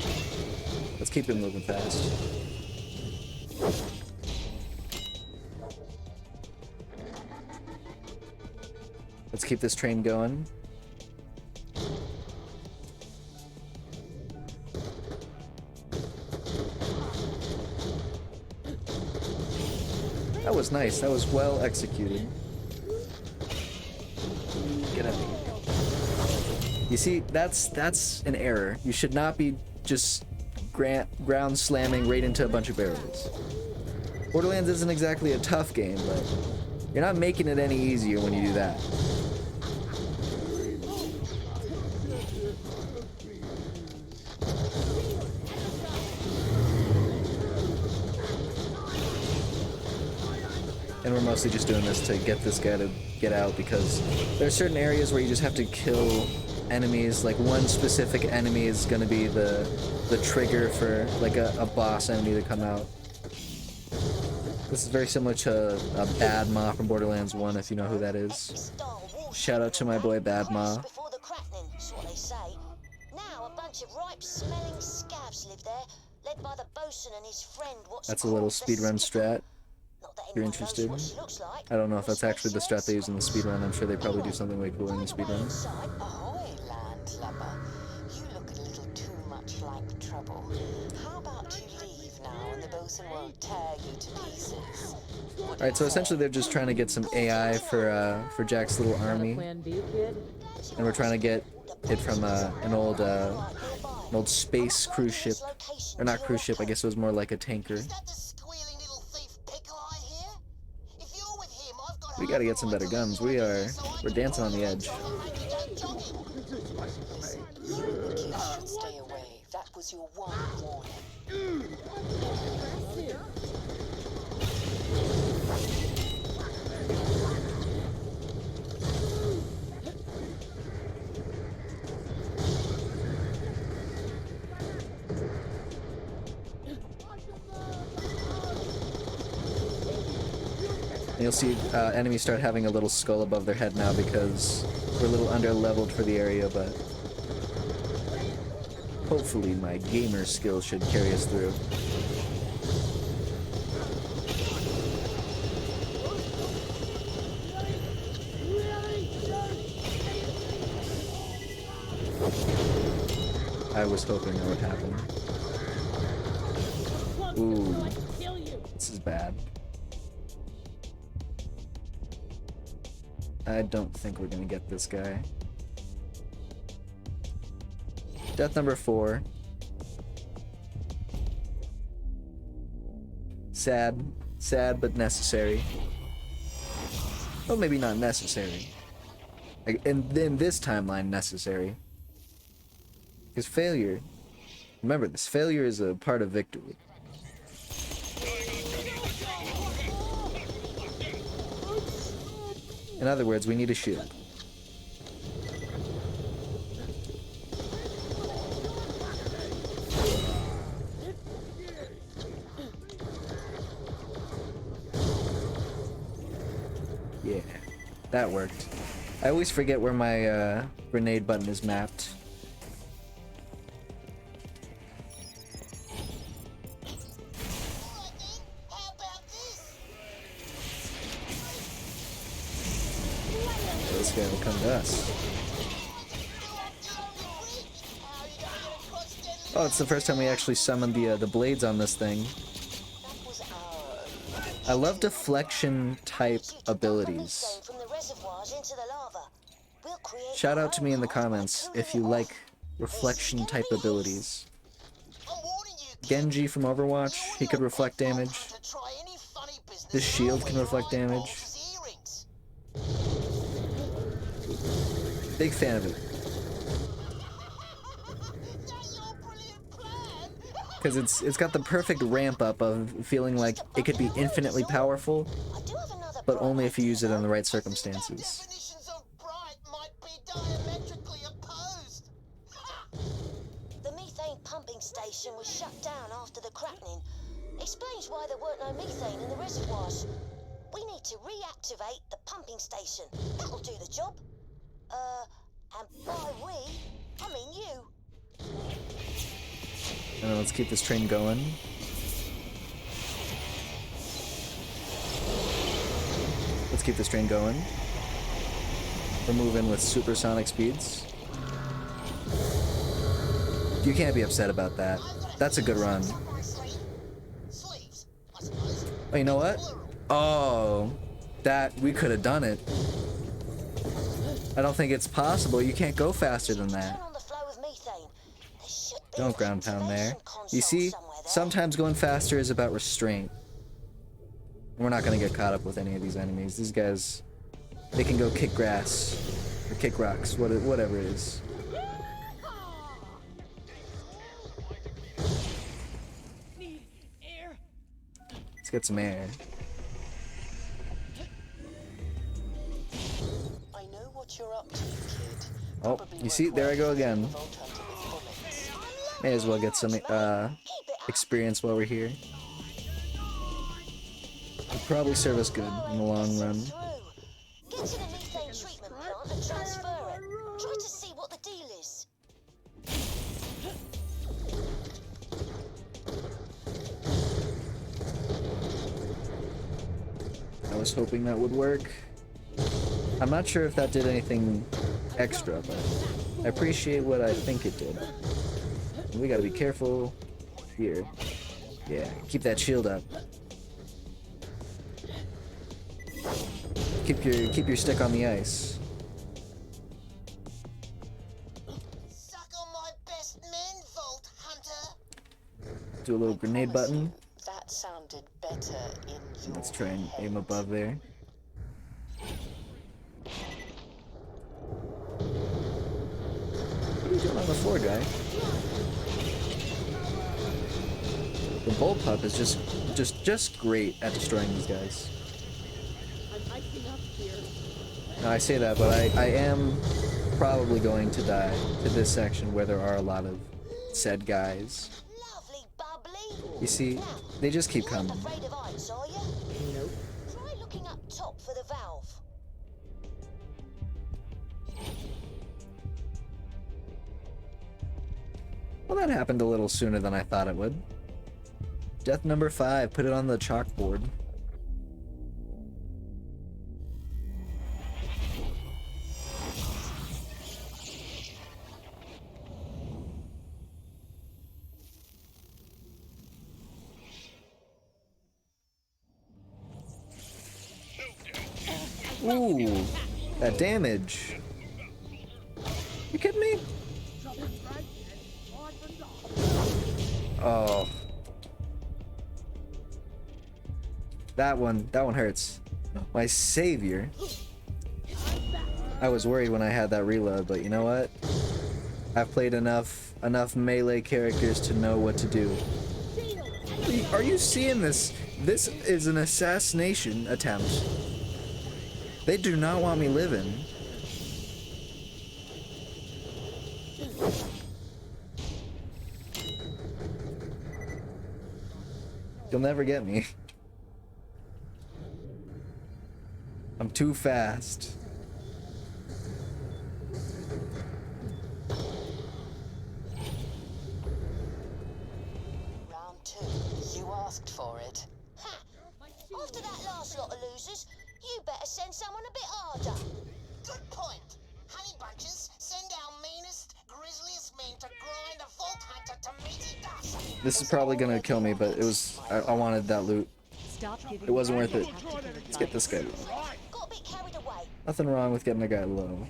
Let's keep it moving fast. Let's keep this train going. That was nice. That was well executed. Get out of here. You see, that's an error. You should not be just ground slamming right into a bunch of barrels. Borderlands isn't exactly a tough game, but you're not making it any easier when you do that. And we're mostly just doing this to get this guy to get out, because there are certain areas where you just have to kill enemies. Like one specific enemy is going to be the trigger for like a boss enemy to come out. This is very similar to a Bad Ma from Borderlands 1, if you know who that is. Shout out to my boy Bad Ma. Now a bunch of ripe smelling scabs live there, led by the bosun and his friend. That's a little speedrun strat. If you're interested. I don't know if that's actually the strat they use in the speedrun. I'm sure they probably do something way cooler in the speedrun. Ahoy, landlubber. You look a little too much like trouble. How about you leave now and the bosun won't tear you to pieces? Alright, so essentially they're just trying to get some AI for Jack's little army. And we're trying to get it from an old space cruise ship. Or not cruise ship, I guess it was more like a tanker. We gotta get some better guns. We're dancing on the edge. Stay away. That was your one warning. And you'll see enemies start having a little skull above their head now because we're a little under-leveled for the area, but hopefully my gamer skills should carry us through. I was hoping that would happen. Ooh, this is bad. I don't think we're gonna get this guy. Death number 4. Sad. Sad, but necessary. Well, maybe not necessary. And in this timeline, necessary. Because failure... Remember this, failure is a part of victory. In other words, we need a shield. Yeah, that worked. I always forget where my grenade button is mapped. This guy will come to us. Oh, it's the first time we actually summoned the blades on this thing. I love deflection type abilities. Shout out to me in the comments if you like reflection type abilities. Genji from Overwatch, he could reflect damage. This shield can reflect damage. Big fan of it. Because it's got the perfect ramp up of feeling like it could be infinitely powerful, but only if you use it in the right circumstances. The methane pumping station was shut down after the cracking. Explains why there weren't no methane in the reservoirs. We need to reactivate the pumping station. That'll do the job. And by we, I mean you. Let's keep this train going. Let's keep this train going. We're moving with supersonic speeds. You can't be upset about that. That's a good run. Oh, you know what? Oh, that we could have done it. I don't think it's possible. You can't go faster than that. Don't ground pound there. You see, sometimes going faster is about restraint. We're not gonna get caught up with any of these enemies. These guys, they can go kick grass or kick rocks, whatever it is. Let's get some air. I know what you're up to, kid. Oh, you see, there I go again. May as well get some experience while we're here. It'll probably serve us good in the long run. Get to the methane treatment plant and transfer it. Try to see what the deal is. I was hoping that would work. I'm not sure if that did anything extra, but I appreciate what I think it did. And we gotta be careful here. Yeah, keep that shield up. Keep your stick on the ice. Suck on my best men, Vault Hunter. Do a little grenade button. That sounded better in your Let's try and aim above there. What are you doing on the floor, guy? The bullpup is just great at destroying these guys. Now I say that, but I am probably going to die to this section where there are a lot of said guys. You see, they just keep coming. Afraid of heights, are you? Nope. Try looking up top for the valve. Well, that happened a little sooner than I thought it would. Death number 5, put it on the chalkboard. Ooh, that damage. You kidding me? Oh. That one hurts. My savior. I was worried when I had that reload, but you know what? I've played enough melee characters to know what to do. Are you seeing this? This is an assassination attempt. They do not want me living. You'll never get me. I'm too fast. Round 2. You asked for it. Ha! After that last lot of losers, you better send someone a bit harder. Good point. Honey bunches, send our meanest, grisliest men to grind the Vault Hunter to meaty dust. This is probably gonna kill me, but it was. I wanted that loot. It wasn't worth it. Let's get this guy low. Got a bit carried away. Nothing wrong with getting a guy low.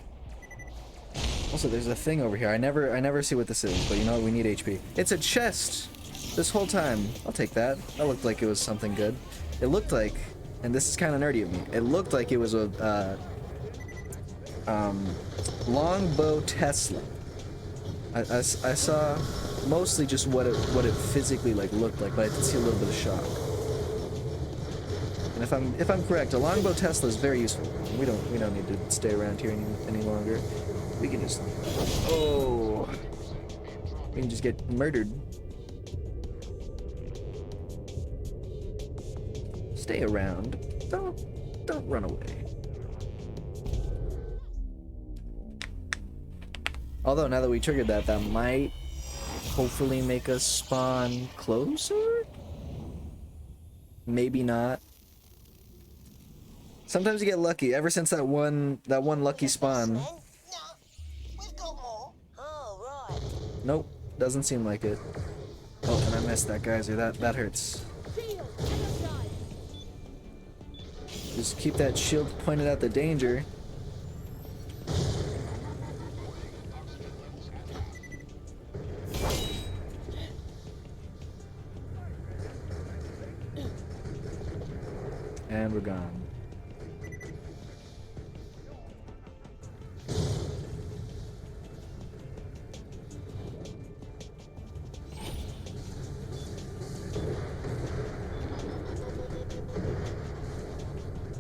Also, there's a thing over here. I never see what this is, but you know what? We need HP. It's a chest. This whole time. I'll take that. That looked like it was something good. It looked like, and this is kind of nerdy of me. It looked like it was a longbow Tesla. I saw mostly just what it physically looked like, but I did see a little bit of shock. And if I'm correct, a longbow Tesla is very useful. We don't need to stay around here any longer. We can just we can just get murdered. Stay around. Don't run away. Although now that we triggered that might hopefully make us spawn closer? Maybe not. Sometimes you get lucky. Ever since that one lucky spawn. Nope, doesn't seem like it. Oh, and I missed that geyser. That hurts. Just keep that shield pointed at the danger. And we're gone.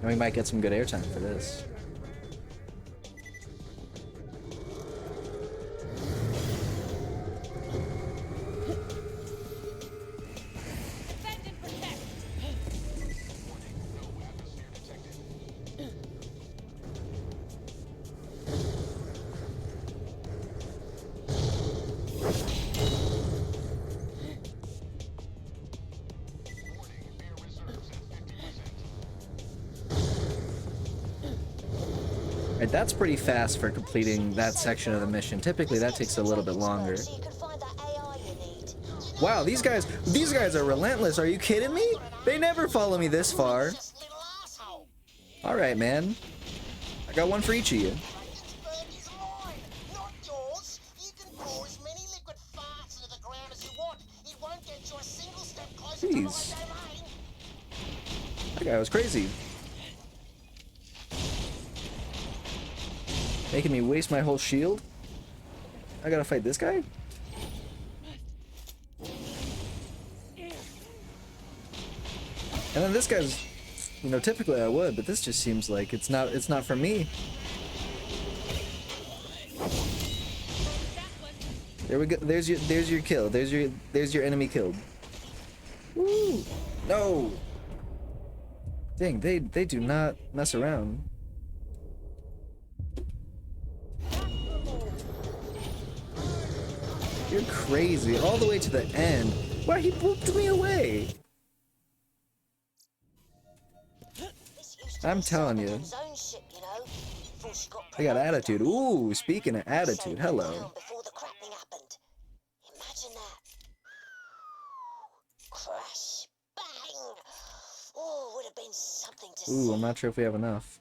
And we might get some good airtime for this. Right, that's pretty fast for completing that section of the mission. Typically that takes a little bit longer. Wow, these guys are relentless. Are you kidding me? They never follow me this far. All right, man. I got one for each of you. Jeez. That guy was crazy. Making me waste my whole shield? I gotta fight this guy? And then this guy's, you know, typically I would, but this just seems like it's not for me. There we go. There's your kill. There's your enemy killed. Woo! No. Dang, they do not mess around. You're crazy. All the way to the end. Why, he whooped me away. I'm telling you. I got attitude. Ooh, speaking of attitude, hello. Ooh, I'm not sure if we have enough.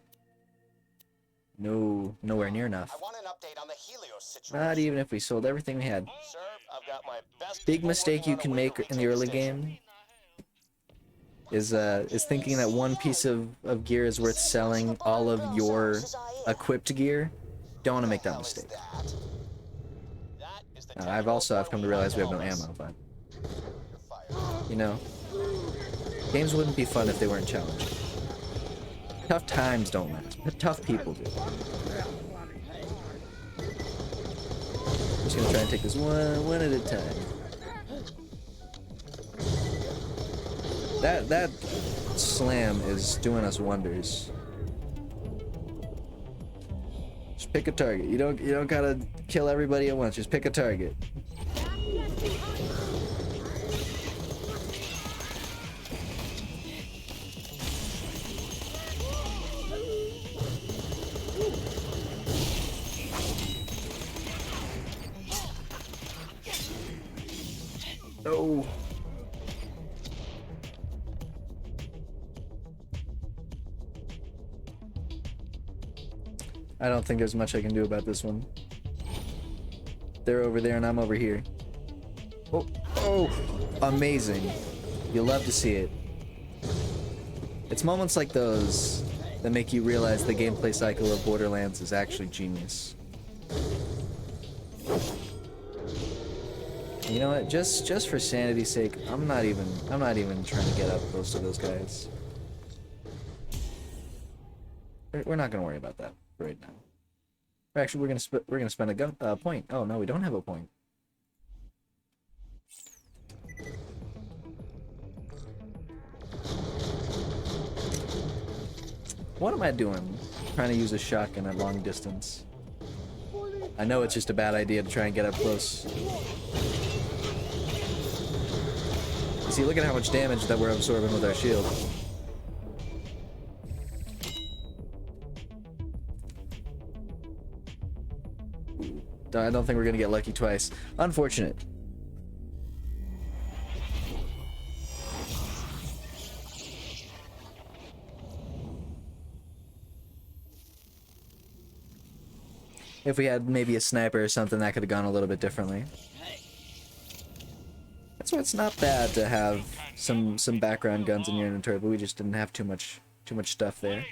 No, nowhere near enough. I want an update on the Helios situation. Not even if we sold everything we had. Sir, I've got my best Big mistake you can make in the early game is thinking that one piece of gear is worth selling all of your equipped gear. Don't want to make that mistake. I've come to realize we have no ammo, but you know, games wouldn't be fun if they weren't challenging. Tough times don't last, but tough people do. I'm just gonna try and take this one at a time. That slam is doing us wonders. Just pick a target. You don't gotta kill everybody at once. Just pick a target. No. I don't think there's much I can do about this one. They're over there and I'm over here. Oh, oh, amazing. You'll love to see it. It's moments like those that make you realize the gameplay cycle of Borderlands is actually genius. You know what? Just for sanity's sake, I'm not even trying to get up close to those guys. We're not gonna worry about that right now. Actually, we're gonna spend a point. Oh no, we don't have a point. What am I doing? Trying to use a shotgun at long distance. I know it's just a bad idea to try and get up close. See, look at how much damage that we're absorbing with our shield. I don't think we're gonna get lucky twice. Unfortunate. If we had maybe a sniper or something, that could have gone a little bit differently. That's why it's not bad to have some background guns in your inventory, but we just didn't have too much stuff there.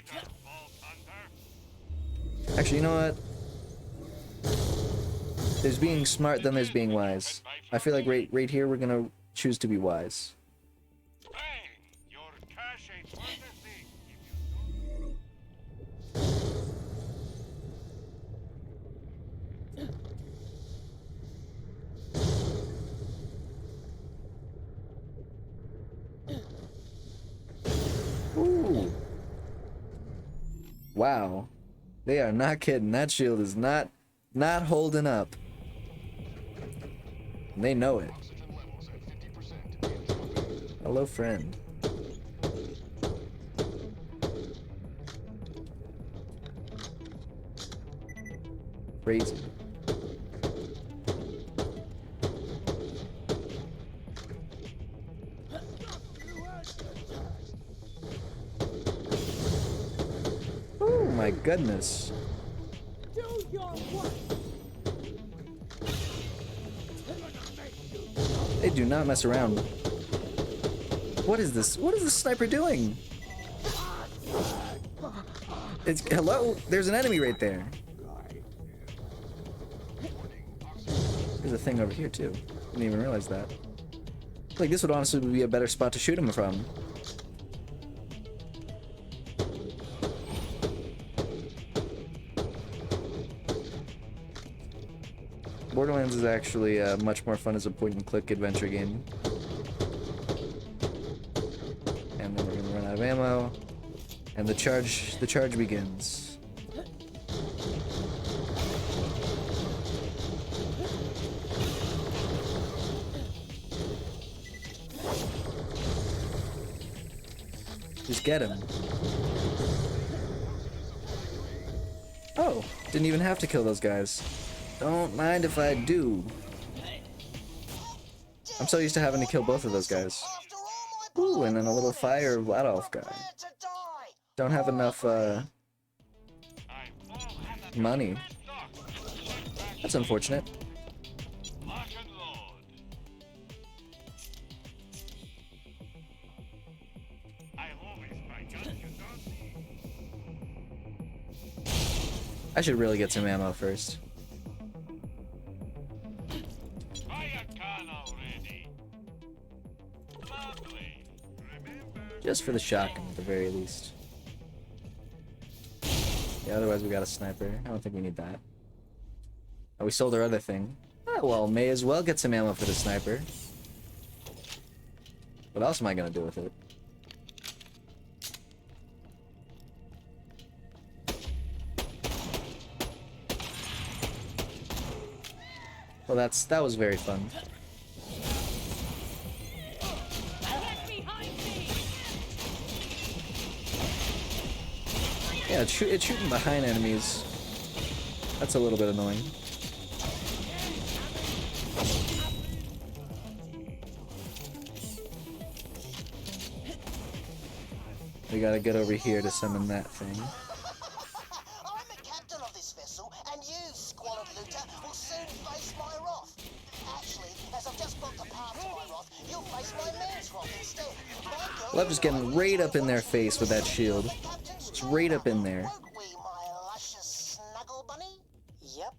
Actually, you know what? There's being smart, then there's being wise. I feel like right here we're gonna choose to be wise. Ooh. Wow. They are not kidding. That shield is not holding up. And they know it. Hello, friend. Crazy. Oh my goodness. They do not mess around. What is this? What is this sniper doing? Hello? There's an enemy right there. There's a thing over here too. Didn't even realize that. Like, this would honestly be a better spot to shoot him from. Borderlands is actually much more fun as a point-and-click adventure game. And then we're gonna run out of ammo, and the charge begins. Just get him. Oh, didn't even have to kill those guys. Don't mind if I do. I'm so used to having to kill both of those guys. Ooh, and then a little fire Blood Elf guy. Don't have enough, money. That's unfortunate. I should really get some ammo first. Just for the shotgun, at the very least. Yeah, otherwise we got a sniper. I don't think we need that. Oh, we sold our other thing. Oh, well, may as well get some ammo for the sniper. What else am I gonna do with it? Well, that was very fun. Yeah, it's shooting behind enemies. That's a little bit annoying. We gotta get over here to summon that thing. I'm the captain of this vessel, and you, squalid looter, will soon face my wrath. Actually, as I've just got the path to my wrath, you'll face my man's wrath instead. Love just getting right up in their face with that shield. It's right up in there. Yep.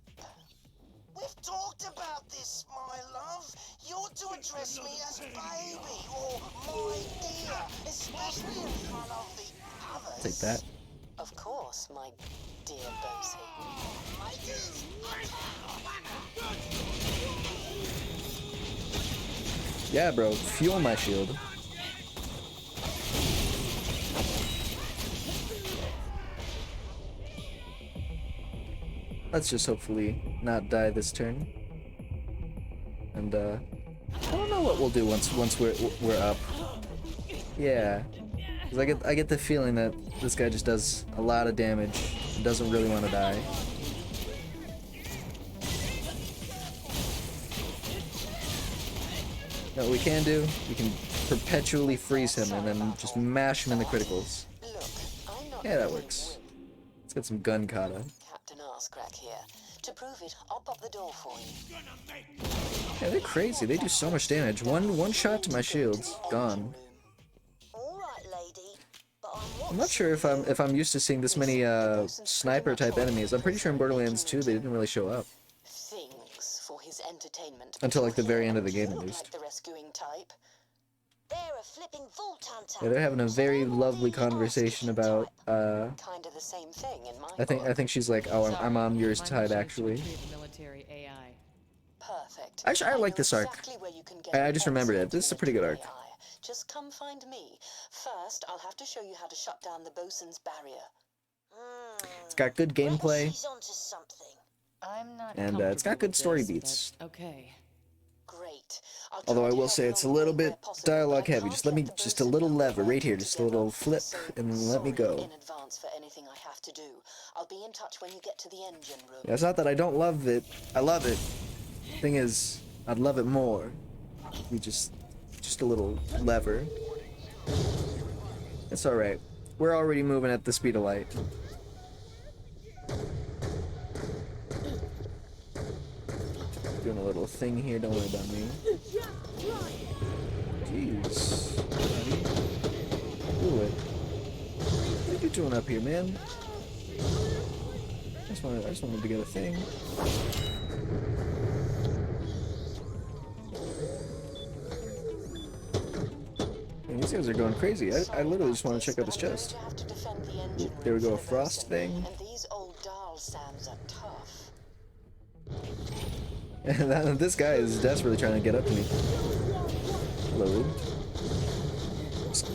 We've talked about this, my love. You're to address me as baby or my dear, especially in front of the others. Take that. Of course, my dear Bosie. Yeah, bro, fuel my shield. Let's just hopefully not die this turn. And I don't know what we'll do once we're up. Yeah, because I get the feeling that this guy just does a lot of damage and doesn't really want to die. What we can do, we can perpetually freeze him and then just mash him in the criticals. Yeah, that works. Let's get some gun kata. Captain Arscrack here, To prove it, I'll pop the door for you. Yeah, they're crazy. They do so much damage. One shot to my shields, gone. All right, lady. But I'm not sure if I'm used to seeing this many sniper type enemies. I'm pretty sure in Borderlands 2 they didn't really show up Things for his entertainment. until like the very end of the game at Look least. like the rescuing type. They're a flipping vault hunter. Yeah, they're having a very lovely conversation about Kind of the same thing in my I think she's like, oh, I'm on your side actually. Military AI. Perfect. Actually, I like this arc. Exactly where you can get I just remembered it. This is a pretty good arc. AI. Just come find me. First, I'll have to show you how to shut down the bosun's barrier. It's got good gameplay, She's onto something. I'm not and it's got good story beats. Okay. Great. Although I will say it's a little bit dialogue heavy. Just let me, just a little lever right here, just a little flip, and let me go. In advance for anything I have to do. I'll be in touch when you get to the engine room. Yeah, it's not that I don't love it. I love it. Thing is, I'd love it more. We just a little lever. It's all right. We're already moving at the speed of light. Doing a little thing here. Don't worry about me. Jeez. Do it. What are you doing up here, man? I just wanted to get a thing. Man, these guys are going crazy. I literally just want to check out this chest. There we go, a frost thing. And these old doll Sams are tough. And this guy is desperately trying to get up to me. Hello. Just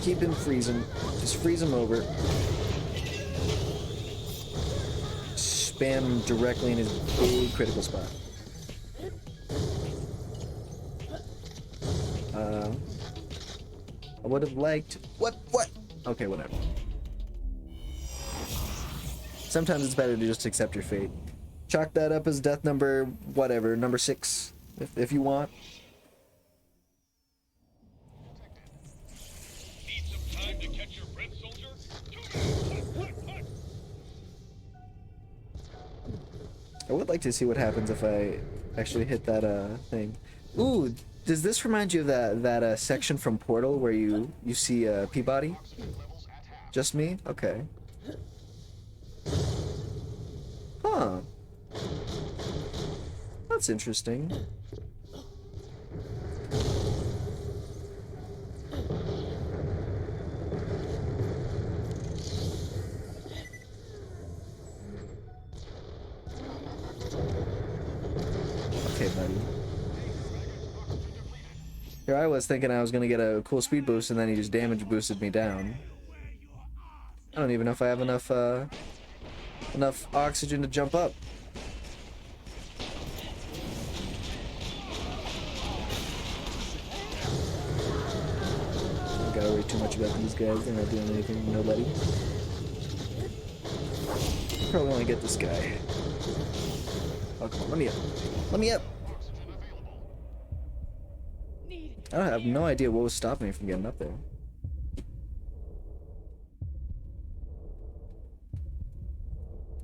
keep him freezing. Just freeze him over. Spam directly in his big critical spot. I would have liked... What? Okay, whatever. Sometimes it's better to just accept your fate. Chalk that up as death number... whatever, number 6. If you want. Need some time to catch your breath, soldier? I would like to see what happens if I actually hit that thing. Ooh, does this remind you of that section from Portal where you see Peabody? Just me? Okay. Huh. That's interesting. Okay, buddy. Here I was thinking I was gonna get a cool speed boost, and then he just damage boosted me down. I don't even know if I have enough oxygen to jump up. I gotta worry too much about these guys. They're not doing anything to nobody. Probably want to get this guy. Oh, come on, let me up. Let me up! I have no idea what was stopping me from getting up there.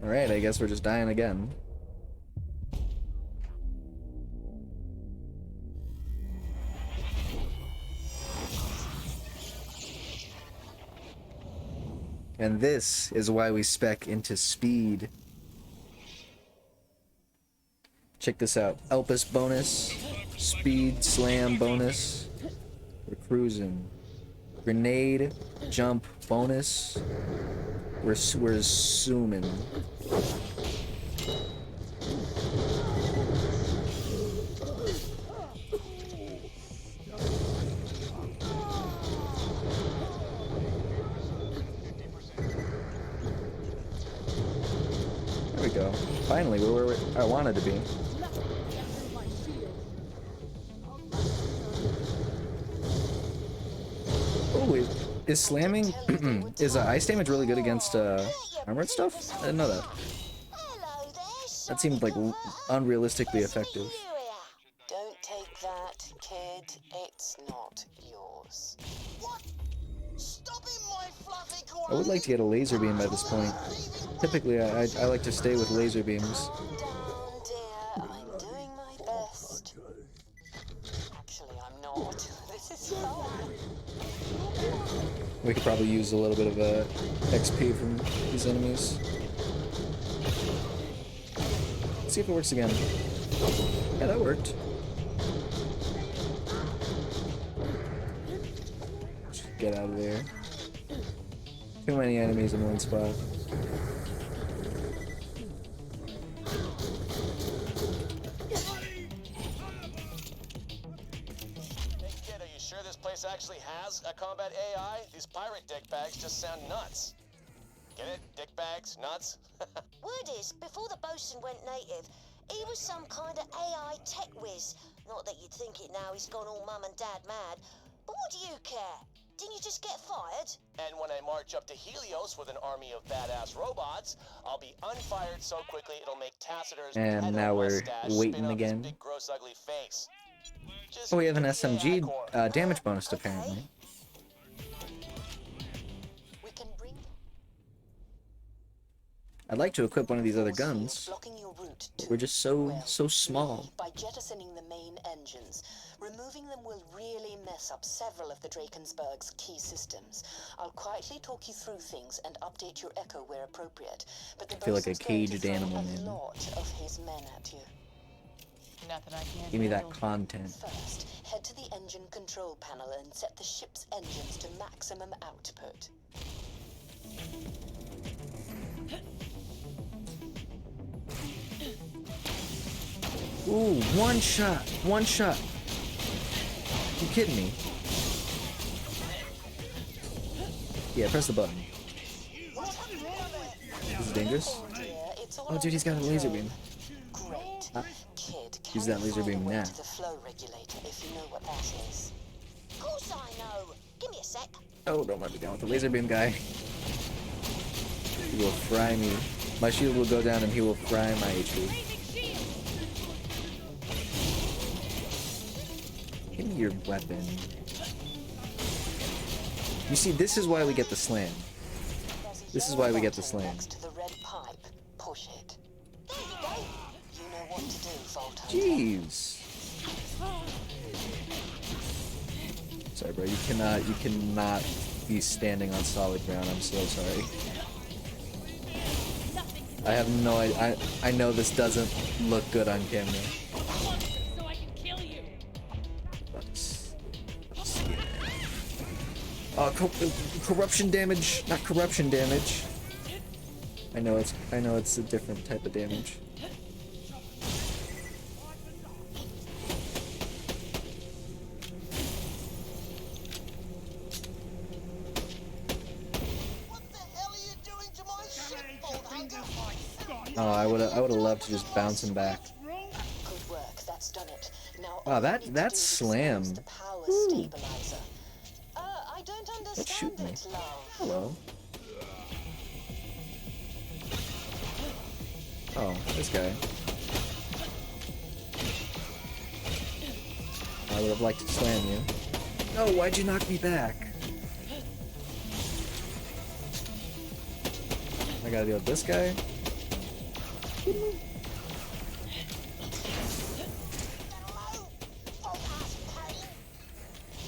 Alright, I guess we're just dying again. And this is why we spec into speed. Check this out. Elpis bonus. Speed slam bonus. We're cruising. Grenade jump bonus. We're zooming. There we go. Finally, we're where I wanted to be. Oh, is slamming... is ice damage really good against armored stuff? I didn't know that. That seemed like unrealistically effective. Don't take that, kid. It's not yours. I would like to get a laser beam by this point. Typically, I like to stay with laser beams. Calm down, dear. I'm doing my best. Actually, I'm not. This is fun. We could probably use a little bit of XP from these enemies. Let's see if it works again. Yeah, that worked. Just get out of there. Too many enemies in one spot. Hey kid, are you sure this place actually has a combat AI? These pirate dickbags just sound nuts. Get it? Dickbags? Nuts? Word is, before the bosun went native, he was some kind of AI tech whiz. Not that you'd think it now he's gone all mum and dad mad. But what do you care? Didn't you just get fired? And when I march up to Helios with an army of badass robots, I'll be unfired so quickly it'll make Tacitor's And now we're waiting spin again. up his big gross ugly face. Oh, we have an SMG damage bonus apparently. We can bring I'd like to equip one of these other guns. blocking your route to We're just so small. by jettisoning the main engines. Removing them will really mess up several of the Drakensberg's key systems. I'll quietly talk you through things and update your echo where appropriate. But the I feel like a bosun's going to caged throw animal, a man. lot of his men at you. Nothing I can't Give me that handle. content. First, head to the engine control panel and set the ship's engines to maximum output. Ooh, one shot. One shot. You kidding me? Yeah, press the button. This is dangerous. Oh, dude, he's got a laser beam. Great. Ah, Kid, use that laser beam now. to the flow regulator if you know what that is. Of course I know. Give me a sec. Oh, don't let me down with the laser beam guy. He will fry me. My shield will go down and he will fry my HP. Give me your weapon. You see, this is why we get the slam. This is why we get the slam. Next to the red pipe. Push it. There you go. You know what to do, Vault Hunter. Jeez. Sorry, bro. You cannot be standing on solid ground. I'm so sorry. I have no idea. I know this doesn't look good on camera. So I can kill you. Corruption damage, not corruption damage. I know it's a different type of damage. Oh, I would have loved to just bounce him back. Good work. That's done it. Now Wow, that slam. power Ooh. stabilizer. I don't Don't shoot understand me. it, love. Hello. Oh, this guy. I would have liked to slam you. No, why'd you knock me back? I gotta deal with this guy.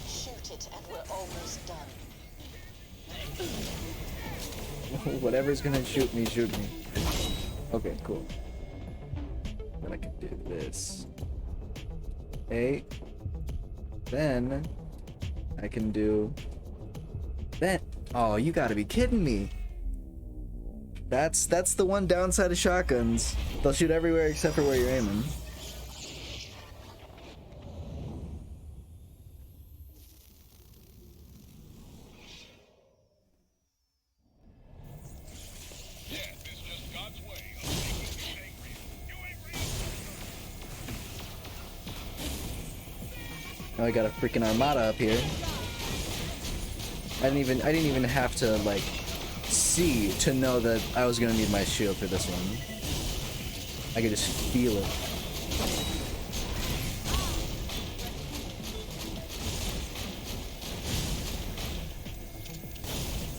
Shoot it, and we're almost done. Whatever's gonna shoot me, shoot me. Okay, cool. Then I can do this. Okay. Then I can do that. Oh, you gotta be kidding me. That's the one downside of shotguns. They'll shoot everywhere except for where you're aiming. Now I got a freaking armada up here. I didn't even have to like see to know that I was gonna need my shield for this one. I could just feel it.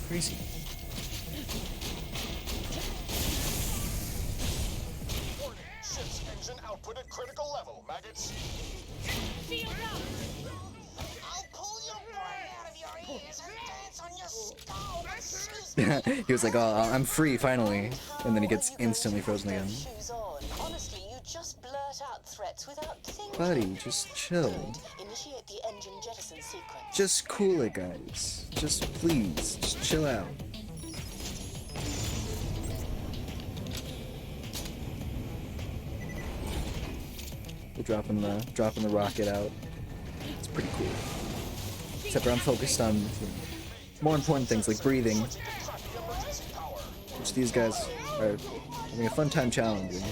Crazy. engine output at critical level, maggots. I'll pull your brain out of your ears and dance on your skull with shoes. He was like, "Oh, I'm free finally," and then he gets instantly frozen again. Shoes on. Honestly, you just blurt out threats without thinking. Buddy, just chill. Initiate the engine jettison sequence. Just cool it, guys. Just please, just chill out. We're dropping the rocket out. It's pretty cool. Except for I'm focused on more important things like breathing, which these guys are having a fun time challenging.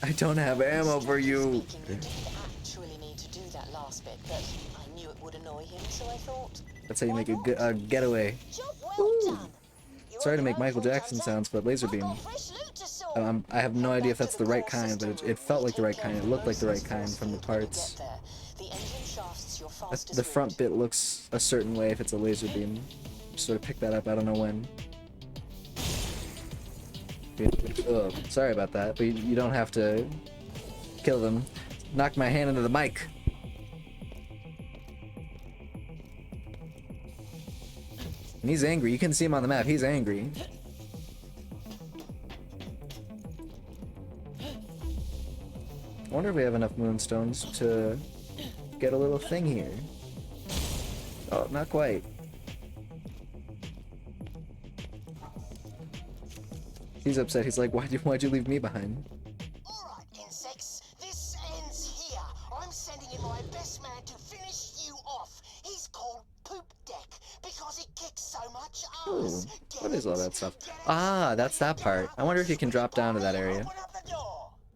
I don't have ammo for you. Actually need to do that last bit, but I knew it would annoy him, so I thought. That's how you make a getaway. Woo. Sorry to make Michael Jackson sounds, but laser beam. I have no idea if that's the right kind, but it felt like the right kind. It looked like the right kind from the parts. The front bit looks a certain way if it's a laser beam. Just sort of pick that up. I don't know when. Ugh, sorry about that, but you don't have to kill them. Knocked my hand into the mic. And he's angry. You can see him on the map. He's angry. I wonder if we have enough moonstones to get a little thing here. Oh, not quite. He's upset. He's like, why'd you leave me behind? Alright, insects. This ends here. I'm sending in my best man to finish you off. He's called Poop Deck because he kicks so much Ooh, ass. what is all that stuff? Ah, that's that part. I wonder if you can drop down to that area.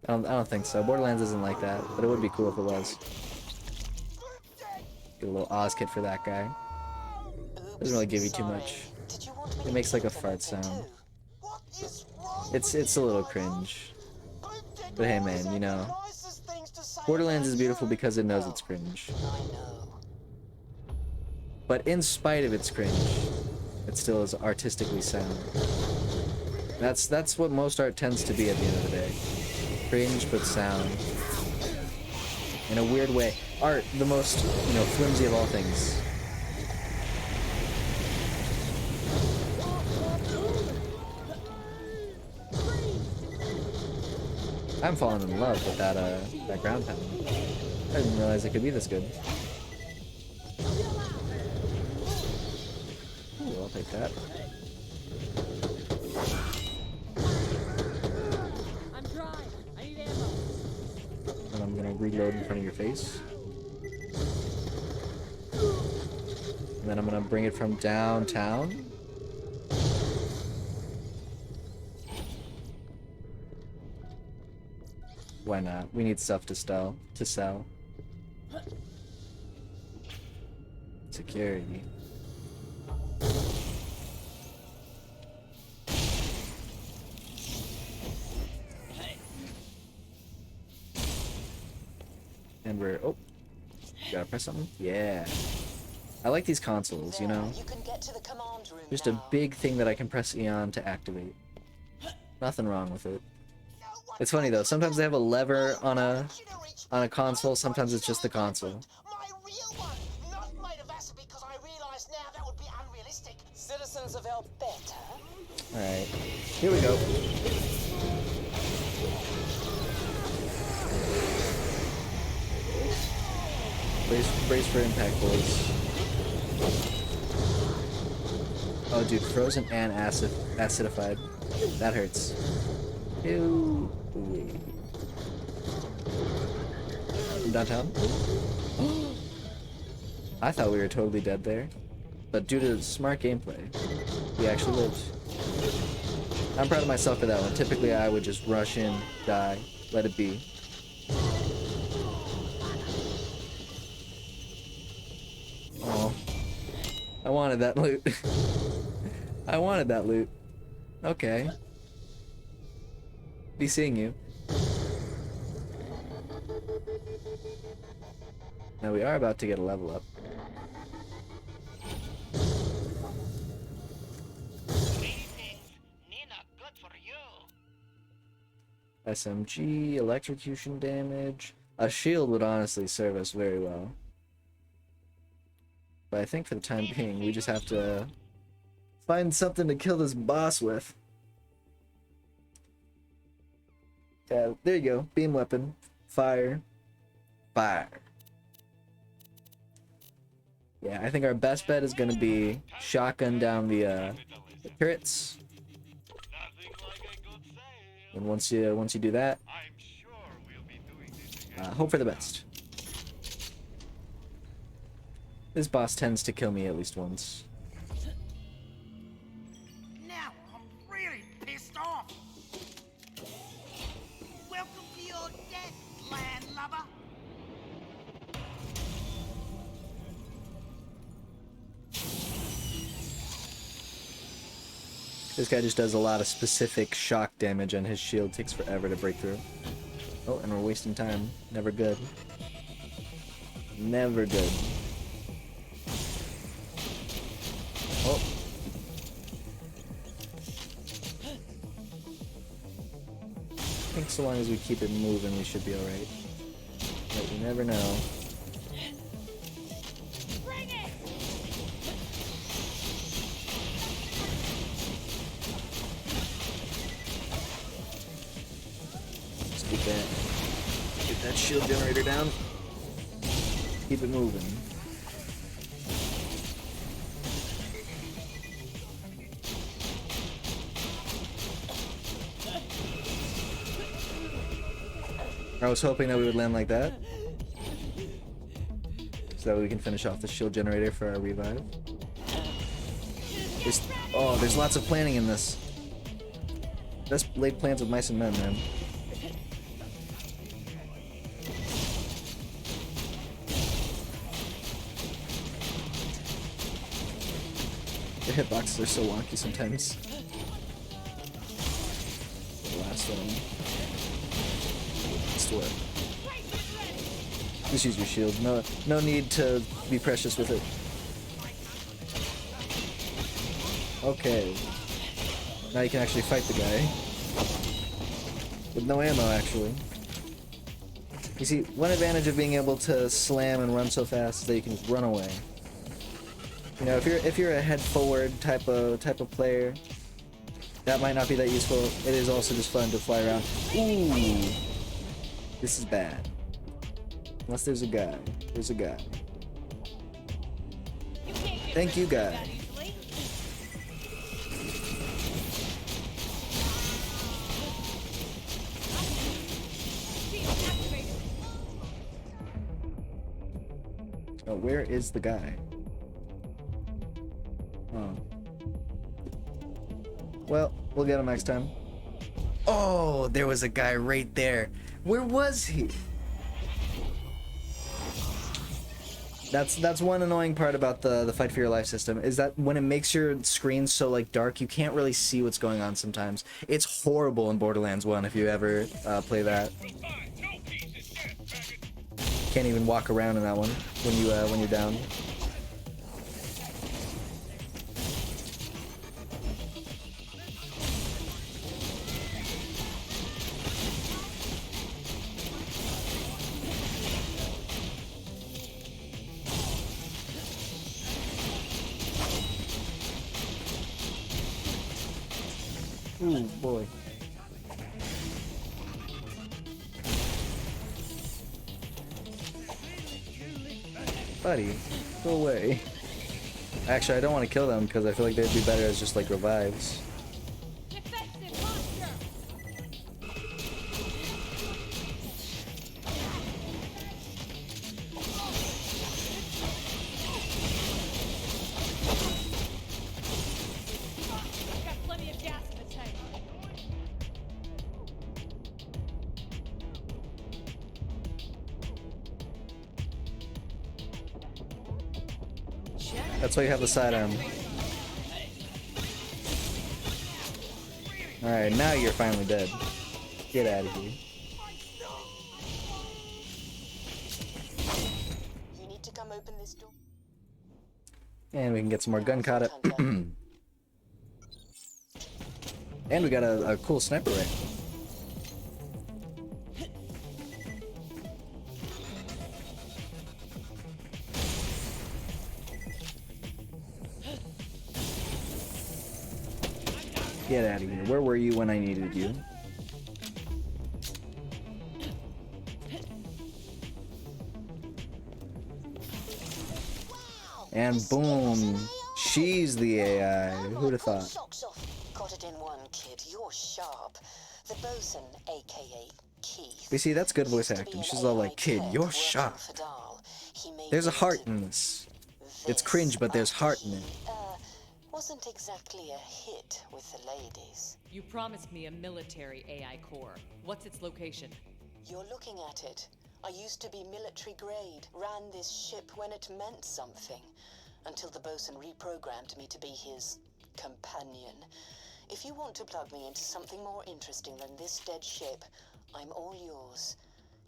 I don't think so. Borderlands isn't like that, but it would be cool if it was. Get a little Oz kit for that guy. Doesn't really give you too much. It makes like a fart sound. It's a little cringe. But hey man, you know, Borderlands is beautiful because it knows it's cringe. But in spite of its cringe, it still is artistically sound. That's what most art tends to be at the end of the day. Cringe but sound. In a weird way. Art, the most, you know, flimsy of all things. I'm falling in love with that ground pound. I didn't realize it could be this good. Ooh, I'll take that. I'm dry. I need ammo. And I'm gonna reload in front of your face. And then I'm gonna bring it from downtown. Why not? We need stuff to sell. Security. And we're gotta press something? Yeah. I like these consoles, you know? Just a big thing that I can press E on to activate. Nothing wrong with it. It's funny though, sometimes they have a lever on a console, sometimes it's just the console. Citizens of Alberta. Alright, here we go. Brace for impact, boys. Oh dude, frozen and acidified. That hurts. Ew. From downtown? I thought we were totally dead there. But due to smart gameplay, we actually lived. I'm proud of myself for that one. Typically I would just rush in, die, let it be. Oh. I wanted that loot. I wanted that loot. Okay. Be seeing you. Now we are about to get a level up. SMG, electrocution damage. A shield would honestly serve us very well. But I think for the time being, we just have to find something to kill this boss with. Yeah, there you go. Beam weapon. Fire. Fire. Yeah, I think our best bet is going to be shotgun down the turrets. And once you do that, hope for the best. This boss tends to kill me at least once. Now I'm really pissed off. Welcome to your death, landlubber. This guy just does a lot of specific shock damage and his shield takes forever to break through. Oh, and we're wasting time. Never good. Never good. Oh. I think so long as we keep it moving, we should be alright. But you never know. Get that shield generator down. Keep it moving. I was hoping that we would land like that, so that we can finish off the shield generator for our revive. There's lots of planning in this. Best laid plans with mice and men, man. The hitboxes are so wonky sometimes. The last one. Let's do it. Just use your shield. No need to be precious with it. Okay. Now you can actually fight the guy. With no ammo, actually. You see, one advantage of being able to slam and run so fast is that you can just run away. You know, if you're a head forward type of player, that might not be that useful. It is also just fun to fly around. Ooh, this is bad. Unless there's a guy. There's a guy. Thank you, guy. Oh, where is the guy? Oh. Well, we'll get him next time. Oh, there was a guy right there. Where was he? That's one annoying part about the Fight for Your Life system, is that when it makes your screen so like dark, you can't really see what's going on sometimes. It's horrible in Borderlands 1 if you ever play that. Can't even walk around in that one when you're down. Ooh, boy. Buddy, go away. Actually, I don't want to kill them because I feel like they'd be better as just like revives. That's why you have the sidearm. Alright, now you're finally dead. Get out of here. You need to come open this door. And we can get some more gun kata. And we got a cool sniper rifle. Get out of here. Where were you when I needed you? And boom, she's the AI. Who'd have thought? Socks off. Got it in one, kid. You're sharp. The bosun, aka Keith. You see, that's good voice acting. She's all like, kid, you're sharp. There's a heart in this. It's cringe, but there's heart in it. Wasn't exactly a hit with the ladies. You promised me a military AI core. What's its location? You're looking at it. I used to be military grade, ran this ship when it meant something, until the bosun reprogrammed me to be his companion. If you want to plug me into something more interesting than this dead ship, I'm all yours.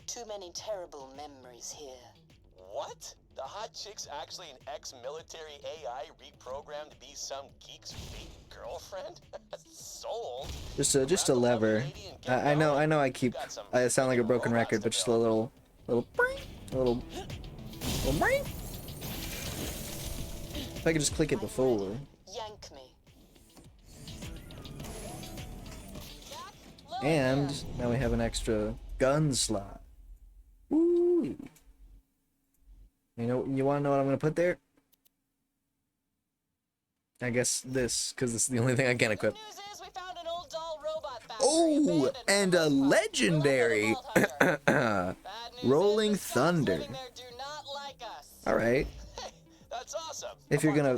Too many terrible memories here. What? The hot chick's actually an ex-military AI reprogrammed to be some geek's fake girlfriend? Sold? Just a lever. I know I sound like a broken record, but just a little bring. If I could just click it before. Yank me. And now we have an extra gun slot. Woo! You want to know what I'm gonna put there? I guess this, because this is the only thing I can equip. Oh, and a legendary Rolling Thunder. All right. That's awesome. If you're gonna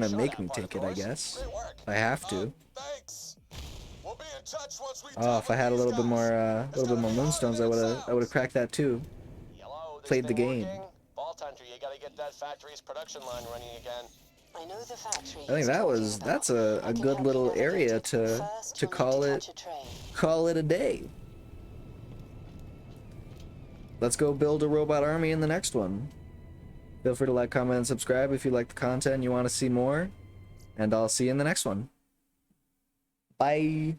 make me take it, I guess. I have to. Thanks. We'll be in touch once we Oh, if I had a little bit more moonstones, I would have cracked that too. Played the game. Vault Hunter, you gotta get that factory's production line running again. I know the factory. I think that's a good little area to call it a day. Let's go build a robot army in the next one. Feel free to like, comment, and subscribe if you like the content and you want to see more. And I'll see you in the next one. Bye.